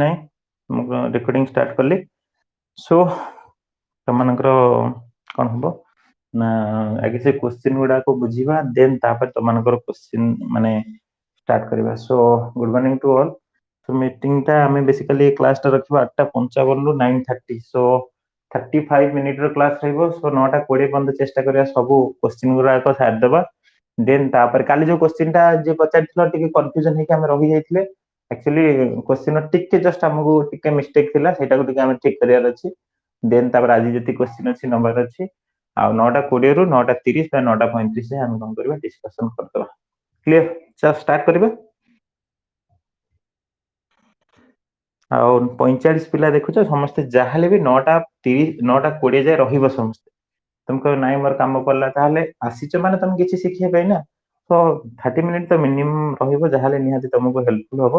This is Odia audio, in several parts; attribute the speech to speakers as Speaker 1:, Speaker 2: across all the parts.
Speaker 1: नहीं ମୁଁ ରେକର୍डिଂ ଷ୍ଟାର୍ଟ କଲି। ସୋ ତମମାନଙ୍କର କ'ଣ ହବ ନା ଆଗେ ସେ କ୍ୱେଶ୍ଚିନ୍ ଗୁଡାକ ବୁଝିବା, ଦେନ୍ ତାପରେ ତମମାନଙ୍କର କ୍ୱେଶ୍ଚିନ୍ ମାନେ ଷ୍ଟାର୍ଟ କରିବା। So good morning to all. So ମିଟିଂଟା ଆମେ ବେସିକାଲି କ୍ଲାସଟା ରଖିବା 8:55 ରୁ 9:30। ସୋ 35 ମିନିଟ୍ର କ୍ଲାସ୍ ରହିବ। ସୋ 9:20 ପର୍ଯ୍ୟନ୍ତ ଚେଷ୍ଟା କରିବା ସବୁ କ୍ୱେଶ୍ଚିନ୍ ଗୁଡାକ ସାରିଦେବା। ଦେନ୍ ତାପରେ କାଲି ଯୋଉ କ୍ୱେଶ୍ଚିନ୍ଟା ଯିଏ ପଚାରିଥିଲ ଟିକେ କନଫ୍ୟୁଜନ୍ ହେଇକି ଆମେ ରହିଯାଇଥିଲେ। ଆକ୍ଚୁଆଲି କ୍ୱେଶ୍ଚିନ୍ର ଟିକେ ଜଷ୍ଟ ଆମକୁ ଟିକେ ମିଷ୍ଟେକ୍ ଥିଲା, ସେଇଟାକୁ ଟିକେ ଆମେ ଠିକ୍ କରିବାର ଅଛି। ଦେନ୍ ତାପରେ ଆଜି ଯେତିକି କ୍ୱେଶ୍ଚିନ୍ ଅଛି ନବାର ଅଛି। ଆଉ 9:20 ରୁ 9:30 ବା 9:35 ଯାଏଁ ଆମେ କ'ଣ କରିବା ଡିସ୍କସନ୍ କରିଦେବା। କ୍ଲିୟର? ଚାଲ ଷ୍ଟାର୍ଟ କରିବା। ଆଉ 45 ପିଲା ଦେଖୁଛ, ସମସ୍ତେ ଯାହାହେଲେ ବି 9:30 9:20 ଯାଏଁ ରହିବ ସମସ୍ତେ। ତମେ କହିବ ନାଇଁ ମୋର କାମ ପଡ଼ିଲା, ତାହେଲେ ଆସିଛ ମାନେ ତମେ କିଛି ଶିଖିବା ପାଇଁ ନା। ତ 30 ମିନିଟ୍ ତ ମିନିମମ୍ ରହିବ, ଯାହାହେଲେ ନିହାତି ତମକୁ ହେଲ୍ପଫୁଲ୍ ହବ।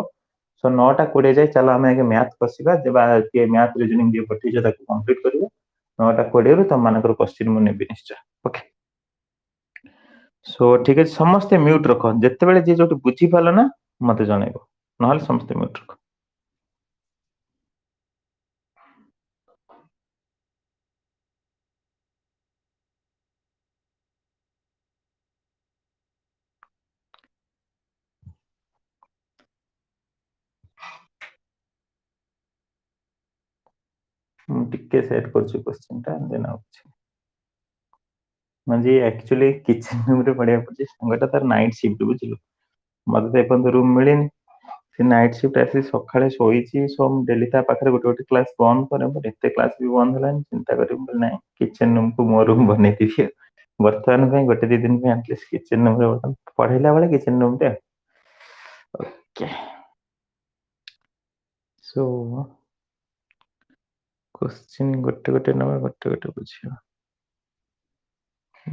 Speaker 1: ସୋ 9:20 ଯାଏଁ ଚାଲ ଆମେ ଆଗେ ମ୍ୟାଥ୍ କସିବା, ବା କିଏ ମ୍ୟାଥ୍ ରିଜନିଂ ଯିଏ ପଠେଇଛ ତାକୁ କମ୍ପ୍ଲିଟ୍ କରିବ। 9:20 ରୁ ତମମାନଙ୍କର କ୍ୱେଶ୍ଚିନ୍ ମୁଁ ନେବି ନିଶ୍ଚୟ। ଓକେ, ସୋ ଠିକ୍ ଅଛି, ସମସ୍ତେ ମ୍ୟୁଟ୍ ରଖ। ଯେତେବେଳେ ଯିଏ ଯୋଉଠି ବୁଝିପାରିଲ ନା ମତେ ଜଣେଇବ, ନହେଲେ ସମସ୍ତେ ମ୍ୟୁଟ୍ ରଖ। ମୁଁ ଟିକେ ସେଟ୍ କରୁଛି କ୍ୱେଶ୍ଚିନ୍ଟା, ଦେନ୍ ଆଉ କିଛି ମାନେ ଆକ୍ଚୁଆଲି କିଚେନ୍ ରୁମ୍ରେ ପଢିବାକୁ ପଡୁଛି। ସାଙ୍ଗଟା ତାର ନାଇଟ୍ ସିଫ୍ଟ, ବୁଝିଲୁ। ମତେ ତ ଏପର୍ଯ୍ୟନ୍ତ ରୁମ୍ ମିଳିନି। ସେ ନାଇଟ୍ ସିଫ୍ଟ ଆସି ସକାଳେ ଶୋଇଛି। ସୋ ମୁଁ ଡେଲି ତା ପାଖରେ ଗୋଟେ ଗୋଟେ କ୍ଲାସ୍ ବନ୍ଦ କରେ। ବଟ୍ ଏତେ କ୍ଲାସ୍ ବି ବନ୍ଦ ହେଲାନି। ଚିନ୍ତା କରିବି ବୋଲି ନାଇଁ, କିଚେନ୍ ରୁମ୍କୁ ମୋ ରୁମ୍ ବନେଇଦେବି ଆଉ। ବର୍ତ୍ତମାନ ପାଇଁ ଗୋଟେ ଦି ଦିନ ପାଇଁ ଆଟଲିଷ୍ଟ କିଚେନ୍ ରୁମ୍ରେ ପଢେଇଲା ବେଳେ କିଚେନ୍ ରୁମ୍ରେ। ଓକେ, ସୋ କ୍ୱେଶ୍ଚିନ୍ ଗୋଟେ ଗୋଟେ ନେବା, ଗୋଟେ ଗୋଟେ ବୁଝିବା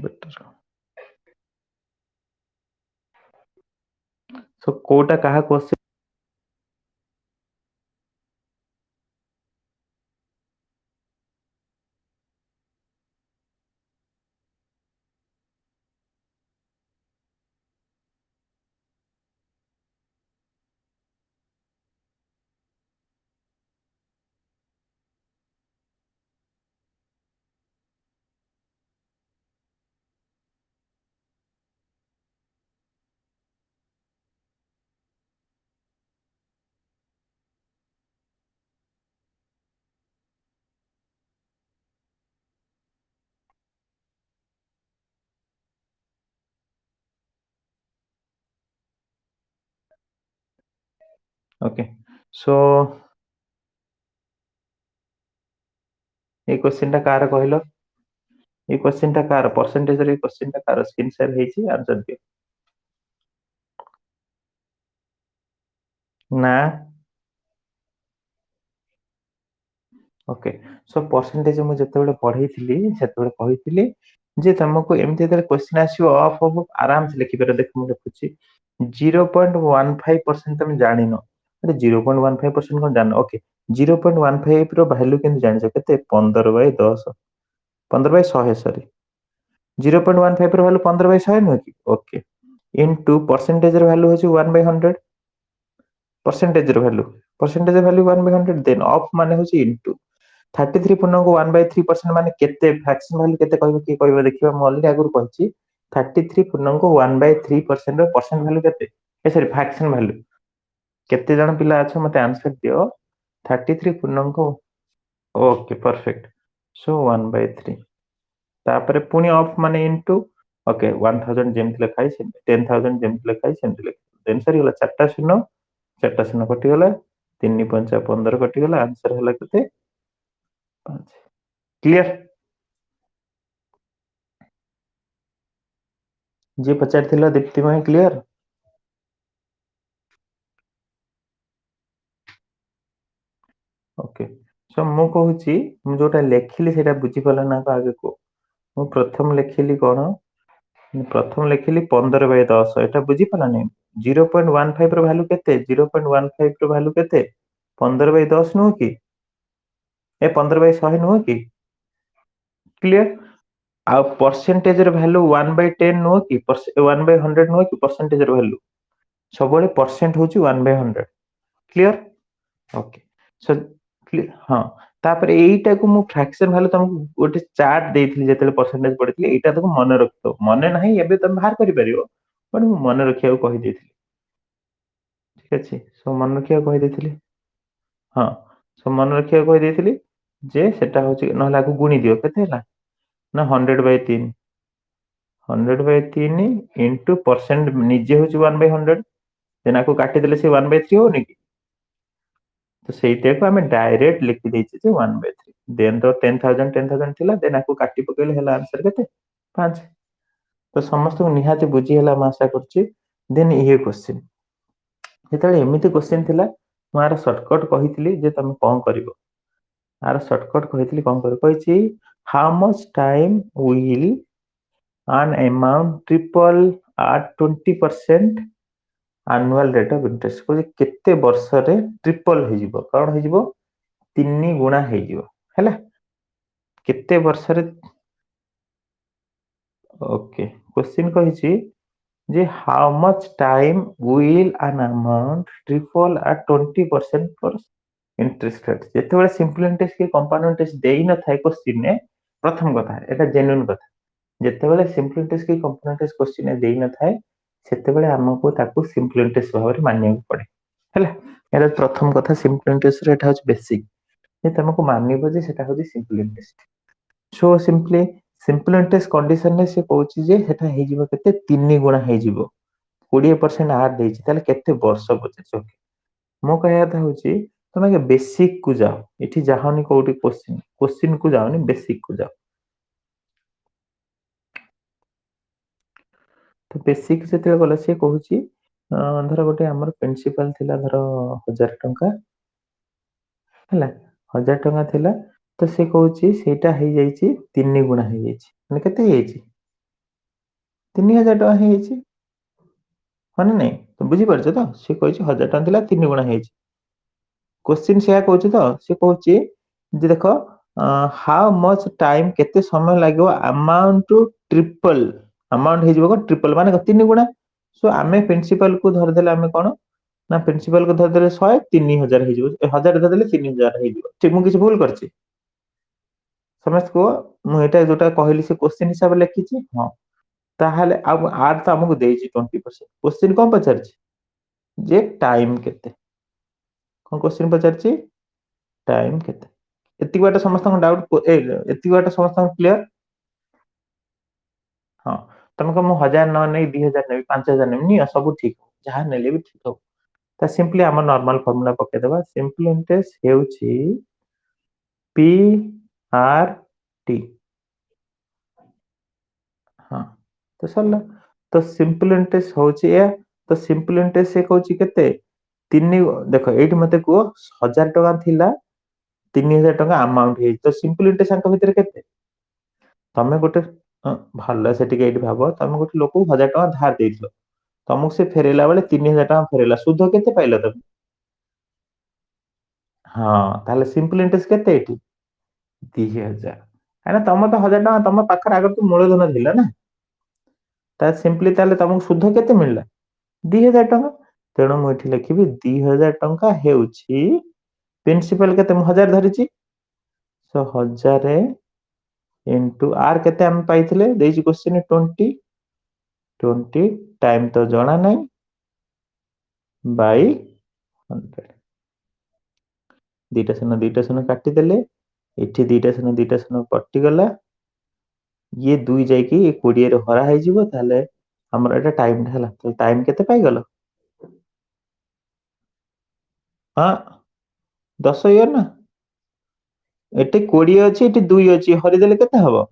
Speaker 1: ବେଟର। ସୋ କୋଉଟା କାହା କ୍ୱେଶ୍ଚିନ୍ ओके। सो ये क्वेश्चन टा कार कहलो, ये क्वेश्चन टा कार परसेंटेज रे क्वेश्चन टा कार स्क्रीन शेयर हेची आंसर दियो ना। ओके, सो परसेंटेज मु जते पढ़ेइथिली सेते कहिथिली जे तुमको एमती जेते क्वेश्चन आसीओ ऑफ ऑफ आराम से लिखि पारे। देख मु लिखुची 0.15% तुम जानिनो। अरे 0.15% कोन जानो। ओके, 0.15 रो वैल्यू केन जानिछो केते 15/10 15/100 सॉरी 0.15 रो वैल्यू 15/100 नो की। ओके, इनटू परसेंटेज रो वैल्यू होची 1/100। परसेंटेज वैल्यू 1/100 देन ऑफ माने होची इनटू 33 पूर्णांक 1/3% माने केते फ्रैक्शन वैल्यू केते कहबो की कहबो देखिबा। म ऑलरेडी आगुर कहछि 33 पूर्णांक 1/3% रो परसेंट वैल्यू केते ए सॉरी फ्रैक्शन वैल्यू केते जण पिला अछ मते आंसर दियो 33 पूर्णांक। ओके परफेक्ट, सो 1/3 तापरे पुनी ऑफ माने इनटू। ओके 1000 जेमति लिखाई 10000 जेमति लिखाई सेमति लिख देन सरी होला। चारटा शून्य कटिगला 3 × 5 = 15 कटिगला। आंसर होला केते 5। क्लियर? जे पचारथिला दीप्ति भाई क्लियर? ओके, सो मु कहूची मु जोटा लेखिली सेटा बुझी पला ना आगे को। मु प्रथम लेखिली कोन, प्रथम लेखिली 15/10 एटा बुझी पला नै। 0.15 रो वैल्यू केते 0.15 रो वैल्यू केते 15/10 नो की ए 15/100 नो की। क्लियर? आ परसेंटेज रो वैल्यू 1/10 नो की 1/100 नो की। परसेंटेज रो वैल्यू सबले परसेंट होची 1/100। क्लियर? ओके, ସୋ ହଁ ତାପରେ ଏଇଟାକୁ ମୁଁ ଫ୍ରାକ୍ସନ ଭାଲୁ ତମକୁ ଗୋଟେ ଚାର୍ଟ ଦେଇଥିଲି ଯେତେବେଳେ ପରସେଣ୍ଟେଜ ପଢିଥିଲି ଏଇଟା ତାକୁ ମନେ ରଖିଥିବ ମନେ ନାହିଁ ଏବେ ତମେ ବାହାର କରିପାରିବ ବଟ ମୁଁ ମନେ ରଖିବାକୁ କହିଦେଇଥିଲି ଠିକ ଅଛି ସୋ ମନେ ରଖିବାକୁ କହିଦେଇଥିଲି ହଁ ସୋ ମନେ ରଖିବାକୁ କହିଦେଇଥିଲି ଯେ ସେଟା ହଉଛି ନହେଲେ ଆକୁ ଗୁଣି ଦିଅ କେତେ ହେଲା ନା 100/3 100/3 ଇଣ୍ଟୁ ପରସେଣ୍ଟ ନିଜେ ହଉଛି 1/100 ଦେନ୍ ଆକୁ କାଟିଦେଲେ ସେ 1/3 ହଉନି କି ତ ସେଇଟାକୁ ଆମେ ଡାଇରେକ୍ଟ ଲିଖିଦେଇଛେ ଯେ 1/3 ଦେନ୍ ତ 10,000 ଥିଲା ଦେନ୍ ଆକୁ କାଟି ପକେଇଲେ ହେଲା ଆନ୍ସର କେତେ 5 ତ ସମସ୍ତଙ୍କୁ ନିହାତି ବୁଝି ହେଲା ମୁଁ ଆଶା କରୁଛି ଦେନ୍ ଇଏ କ୍ୱେଶ୍ଚିନ୍ ଯେତେବେଳେ ଏମିତି କ୍ୱେଶ୍ଚିନ୍ ଥିଲା ମୁଁ ଆର ସର୍ଟକଟ କହିଥିଲି ଯେ ତମେ କଣ କରିବ ଆର ସର୍ଟକଟ କହିଥିଲି କଣ କରିବ କହିଛି how much time will an amount triple at 20% annual rate of interest କହୁଛି କେତେ ବର୍ଷରେ ଟ୍ରିପଲ ହେଇଯିବ କଣ ହେଇଯିବ 3 ଗୁଣା ହେଇଯିବ ହେଲା କେତେ ବର୍ଷରେ ଓକେ କ୍ୱେଶ୍ଚିନ୍ କହିଛି ଯେ how much time will an amount triple at 20% for interest rate ଯେତେବେଳେ ସିମ୍ପଲ ଇଣ୍ଟରେଷ୍ଟ କି କମ୍ପାଉଣ୍ଡ ଇଣ୍ଟରେଷ୍ଟ ଦେଇନଥାଏ କ୍ୱେଶ୍ଚିନ୍ରେ ପ୍ରଥମ କଥା ଏଟା ଜେନ୍ୟୁନ୍ କଥା ଯେତେବେଳେ ସିମ୍ପଲ ଇଣ୍ଟରେଷ୍ଟ କି କମ୍ପାଉଣ୍ଡ ଇଣ୍ଟରେଷ୍ଟ କ୍ୱେଶ୍ଚିନ୍ରେ ଦେଇନଥାଏ ସେତେବେଳେ ଆମକୁ ତାକୁ ସିମ୍ପଲ ଇଣ୍ଟରେଷ୍ଟ ଭାବରେ ମାନିବାକୁ ପଡେ ହେଲା ଏଟା ପ୍ରଥମ କଥା ସିମ୍ପଲ ଇଣ୍ଟରେଷ୍ଟ ଏଟା ହଉଛି ବେସିକ ଯେ ତମକୁ ମାନିବ ଯେ ସେଟା ହଉଛି simple interest so simple interest କଣ୍ଡିସନରେ ସେ କହୁଛି ଯେ ସେଟା ହେଇଯିବ କେତେ 3 ଗୁଣା ହେଇଯିବ 20% ଆଡ ଦେଇଛି ତାହେଲେ କେତେ ବର୍ଷ ପଚାରୁଛି ମୋ କହିବା କଥା ହଉଛି ତମେ ଆଗେ ବେସିକ କୁ ଯାଅ ଏଠି ଯାଅନି କୋଉଠି କୋଶ୍ଚିନ୍ କୁ ଯାଅନି ବେସିକ କୁ ଯାଅ ତ ବେସିକ ଯେତେବେଳେ ଗଲା ସିଏ କହୁଛି ଧର ଗୋଟେ ଆମର ପ୍ରିନ୍ସିପାଲ ଥିଲା ଧର 1,000 ଟଙ୍କା ହେଲା 1,000 ଟଙ୍କା ଥିଲା ତ ସେ କହୁଛି ସେଇଟା ହେଇଯାଇଛି 3 ଗୁଣା ହେଇଯାଇଛି ମାନେ କେତେ ହେଇଯାଇଛି 3,000 ଟଙ୍କା ହେଇଯାଇଛି ହଁ ନା ନାଇଁ ତ ବୁଝିପାରୁଛ ତ ସେ କହିଛି 1,000 ଟଙ୍କା ଥିଲା 3 ଗୁଣା ହେଇଯାଇଛି କୋଶ୍ଚିନ୍ ସେୟା କହୁଛି ତ ସେ କହୁଛି ଯେ ଦେଖ ହାଉ ମଚ୍ ଟାଇମ୍ କେତେ ସମୟ ଲାଗିବ ଆମାଉଣ୍ଟ ଟୁ ଟ୍ରିପଲ ଆମାଉଣ୍ଟ ହେଇଯିବ କଣ ଟ୍ରିପଲ ମାନେ 3 ଗୁଣା ସୋ ଆମେ ପ୍ରିନ୍ସିପାଲ କୁ ଧରିଦେଲେ ଆମେ କଣ ନା ପ୍ରିନ୍ସିପାଲ କୁ ଧରିଦେଲେ 100 3,000 ହେଇଯିବ 1,000 ଧରିଦେଲେ 3,000 ହେଇଯିବ ଠିକ ମୁଁ କିଛି ଭୁଲ କରିଛି ସମସ୍ତେ କୁହ ମୁଁ ଏଇଟା ଯୋଉଟା କହିଲି ସେ କୋଶ୍ଚିନ୍ ହିସାବରେ ଲେଖିଛି ହଁ ତାହେଲେ ଆଉ ଆର ତ ଆମକୁ ଦେଇଛି 20% କୋଶ୍ଚିନ୍ କଣ ପଚାରିଛି ଯେ ଟାଇମ କେତେ କଣ କୋଶ୍ଚିନ୍ ପଚାରିଛି ଟାଇମ କେତେ ଏତିକି ବାଟ ସମସ୍ତଙ୍କ ଡାଉଟ ଏତିକି ବାଟ ସମସ୍ତଙ୍କ କ୍ଲିୟର ହଁ ତମେ କହ ମୁଁ 1,000 ନ ନେଇ 2,000 ନେବି 5,000 ନେବି ନିଅ ସବୁ ଠିକ ଯାହା ନେଲେ ବି ଠିକ ହବ ତା ସିମ୍ପଲି ଆମ ନର୍ମାଲ ଫର୍ମୁଲା ପକେଇଦବା ସିମ୍ପଲ ଇଣ୍ଟରେଷ୍ଟ ହେଉଛି ପି ଆର ଟି ହଁ ତ ସରିଲା ତ ସିମ୍ପଲ ଇଣ୍ଟରେଷ୍ଟ ହଉଛି ଏୟା ତ ସିମ୍ପଲ ଇଣ୍ଟରେଷ୍ଟ ସେ କହୁଛି କେତେ ଦେଖ ଏଇଠି ମତେ କୁହ 1,000 ଟଙ୍କା ଥିଲା 3,000 ଟଙ୍କା ଆମାଉଣ୍ଟ ହେଇଛି ତ ସିମ୍ପଲ ଇଣ୍ଟରେଷ୍ଟ ଆଙ୍କ ଭିତରେ କେତେ ତମେ ଗୋଟେ ଭଲ ସେ ଟିକେ ଏଇଠି ଭାବ ତମେ ଗୋଟେ ଲୋକକୁ 1,000 ଟଙ୍କା ଧାର ଦେଇଥିଲ ତମକୁ ସେ ଫେରେଇଲା ବେଳେ 3,000 ଟଙ୍କା ଫେରେଇଲା ସୁଧ କେତେ ପାଇଲ ତମେ ହଁ ତାହେଲେ ସିମ୍ପଲ ଇଣ୍ଟରେଷ୍ଟ କେତେ ଏଇଠି 2,000 କାହିଁକିନା ତମେ ତ 1,000 ଟଙ୍କା ତମ ପାଖରେ ଆଗରୁ ତ ମୂଳଧନ ଥିଲା ନା ତା ସିମ୍ପଲି ତାହେଲେ ତମକୁ ସୁଧ କେତେ ମିଳିଲା 2,000 ଟଙ୍କା ତେଣୁ ମୁଁ ଏଠି ଲେଖିବି 2,000 ଟଙ୍କା ହେଉଛି ପ୍ରିନ୍ସିପାଲ କେତେ ମୁଁ 1,000 ଧରିଛି 1,000 ଇଣ୍ଟୁ ଆର କେତେ ଆମେ ପାଇଥିଲେ ଦେଇଛି କୋଶ୍ଚିନ୍ 20 ଟାଇମ ତ ଜଣା ନାହିଁ ବାଇ 100 ଦିଟା ଶୂନ କାଟିଦେଲେ ଏଠି ଦିଟା ଶୂନ କଟିଗଲା ଇଏ 2 ଯାଇକି 20 ରେ ହରା ହେଇଯିବ ତାହେଲେ ଆମର ଏଇଟା ଟାଇମ ହେଲା ଟାଇମ କେତେ ପାଇଗଲ ହଁ 10 ଇୟର ନା ଏଠି 20 ଅଛି ଏଠି 2 ଅଛି ହରିଦେଲେ କେତେ ହବ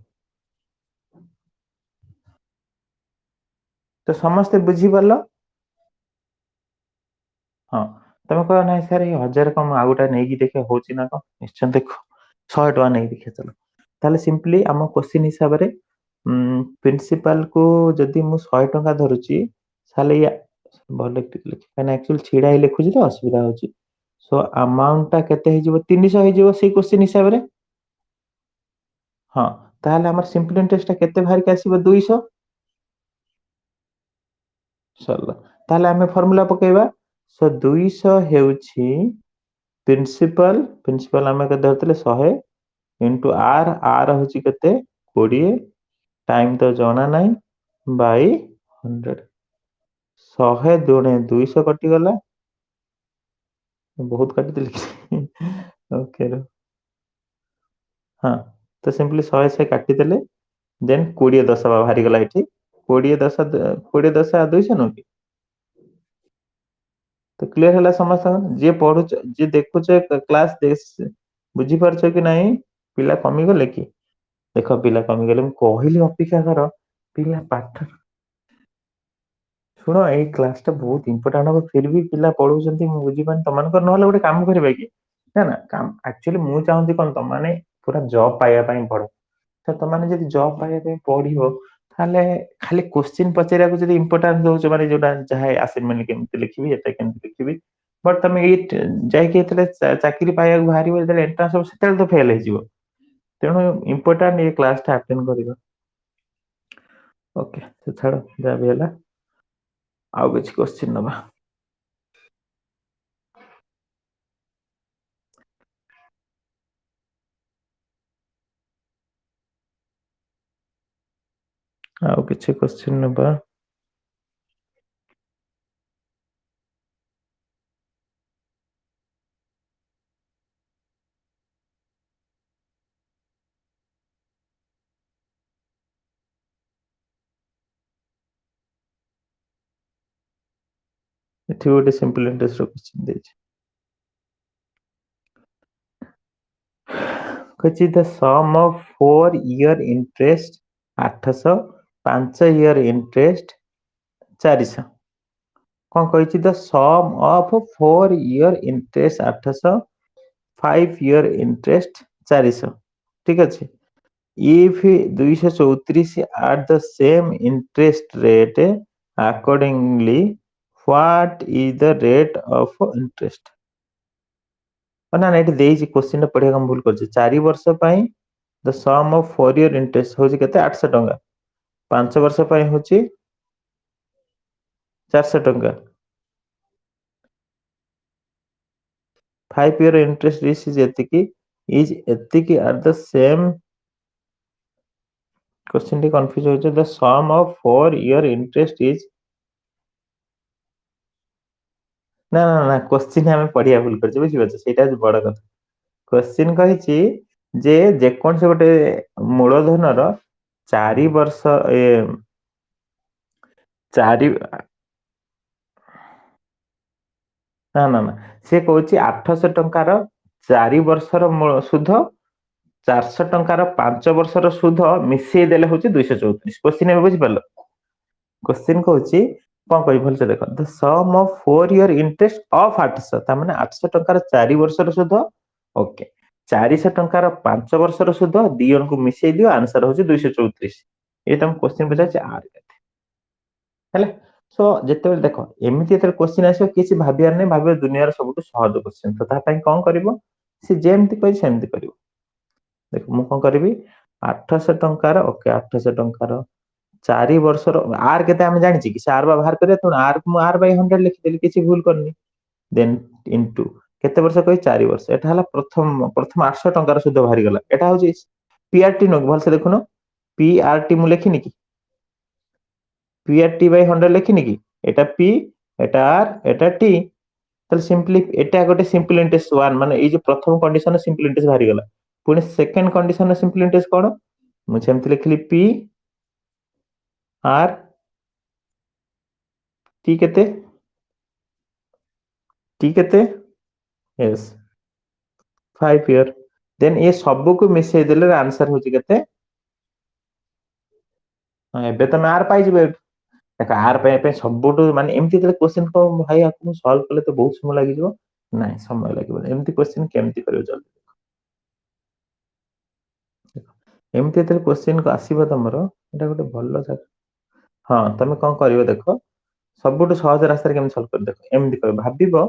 Speaker 1: ତ ସମସ୍ତେ ବୁଝିପାରିଲ ହଁ ତମେ କହିବ ନାହିଁ ସାର୍ ଏଇ 1,000 କଣ ଆଉ ଗୋଟେ ନେଇକି ଦେଖିବା ହଉଛି ନା କଣ ନିଶ୍ଚୟ ଦେଖ 100 ଟଙ୍କା ନେଇକି ଦେଖିବା ଚାଲ ତାହେଲେ ସିମ୍ପଲି ଆମ କୋଶ୍ଚିନ୍ ହିସାବରେ ପ୍ରିନ୍ସିପାଲ କୁ ଯଦି ମୁଁ 100 ଟଙ୍କା ଧରୁଛି ତାହେଲେ ଭଲ କାହିଁକିନା ଆକ୍ଚୁଆଲି ଛିଡା ହେଇ ଲେଖୁଛି ତ ଅସୁବିଧା ହଉଛି ସୋ ଆମାଉଣ୍ଟ ଟା କେତେ ହେଇଯିବ 300 ହେଇଯିବ ସେଇ କୋଶ୍ଚିନ୍ ହିସାବରେ ହଁ ତାହେଲେ ଆମର ସିମ୍ପଲ ଇଣ୍ଟରେଷ୍ଟ ଟା କେତେ ବାହାରିକି ଆସିବ 200 ସରିଲା ତାହେଲେ ଆମେ ଫର୍ମୁଲା ପକେଇବା 200 ହେଉଛି प्रिंसिपल प्रिंसिपल आम के धरते 100 इंटू आर आर हूँ के 20 टाइम तो जना ना बाई 100 100 दुणे 200 कटिगला बहुत काटिदेली ओके हाँ तो सिंपली 100 काटिदेले देन 20 10 बाहरी गला ये 20 10 200 नुह कि तो क्लीयर है समस्त जी पढ़ु जी देखुच क्लास बुझी पारछ कि नहीं पिला कमी गले कि देख पिला कमी गले कहली अपेक्षा कर पिला पाठ शुण ये क्लास टा बहुत इंपोर्टाट हम फिर भी पिला पढ़ुंट बुझीपार तुम ना गोटे कम करेंगे कि ना ना काम एक्चुअली मुझे चाहूँगी कौन तुम मैंने पूरा जॉब पाइबापी पढ़ तो तुमने जब जॉब पाइबापी पढ़ ताले खाली क्वेश्चन पचारा को जब इम्पोर्टान्स दौच माने जोटा जहाँ असाइनमेंट केमती लिखी एटा केमती लिखी बट तुम ये चाकरी पाइबा बाहर एंट्रांस हम से तो फेल हो तेणु इम्पोर्टाट ये क्लास टा अटेंड कर ओके तो छाड़ जहाँ भी है आउ किसी क्वेश्चन नवा आउ किसी क्वेश्चन नवा ଏଠି ଗୋଟେ simple interest ର question ଦେଇଛି କହିଛି the sum of 4 year interest 800 5 year interest 400 କଣ କହିଛି the sum of 4 year interest 800 5 year interest 400 ଠିକ ଅଛି if 234 at the same interest rate accordingly what is the rate of interest ना ना ये देइछि क्वेश्चन पढ़िया हम भूल करछि 4 वर्ष पई the sum of 4 year interest होछि केते 800 टंका 5 वर्ष पई होछि 400 टंका 5 इयर इंटरेस्ट इज एतिकी इज एतिकी एट द सेम क्वेश्चन टी कंफ्यूज होछि the sum of 4 year interest is ना ना ना क्वेश्चन हमें पढ़िया भूल करछि बुझि बछ सेटा बड़ कथा क्वेश्चन कहिछि जे जेकोन से गोटे मूलधन 4 वर्ष ए 4 ना ना ना से कहूँ 800 टंकार 4 वर्षर सुध 400 टंकार 5 वर्षर सुध मिसई देले हूँ 234 क्वेश्चन बुझी पार क्वेश्चन कहूँ कौन कह भल से देख the sum of 4 year interest of 800 माने 800 टंकार 4 वर्षर सुध ओके 400 टंकार 5 वर्षर सुध दी को मिसई दियो आंसर हूँ 234 ये तुम क्वेश्चन पचार आर है सो जिते देख एमती क्वेश्चन आस किसी भाबार नहीं भाव दुनिया सब सहज क्वेश्चन तो कौन कर सी जमती कही सेमती कर देख मु कौन करी 800 टंकार ओके 800 टंकार 4 वर्षर आर के जानी कि आर बाहर कर आर को आर बै 100 लिखिदेली किसी भूल करनी देन इंटू केते वर्ष कही 4 वर्ष एटा प्रथम प्रथम 800 टंकार सुध बाहरी गला एटा हूँ पीआरटी नुक भल से देखुन पीआरटी मु लिखिनी कि पीआरटी बाय 100 लिखिनी कि एटा P Etah are Etah T ताले सिंपली एटा गोटे सिंपल इंटरेस्ट 1 माने ए जो प्रथम कंडीशन सिंपल इंटरेस्ट बाहरी गला पुणी सेकंड कंडीशन सिंपल इंटरेस्ट कोन मु सेमति लिखली पी आर टी केते यस 5 ईयर देन ये सब को मिसई देले आंसर होची केते एबे तो आर पाई जबे देख आर पे सबुठ माने एमती क्वेश्चन को भाई आपको सॉल्व कले तो बहुत समय लगी जाओ नहीं समय लगे एमती क्वेश्चन केमती करियो जल्दी एमती क्वेश्चन को आसीबो तमरो एटा गोटे भलो जगह हां तमे कोन करियो देखो सबुठ सहज रास्ता केमती सॉल्व कर देखो एमती कर भाबिबो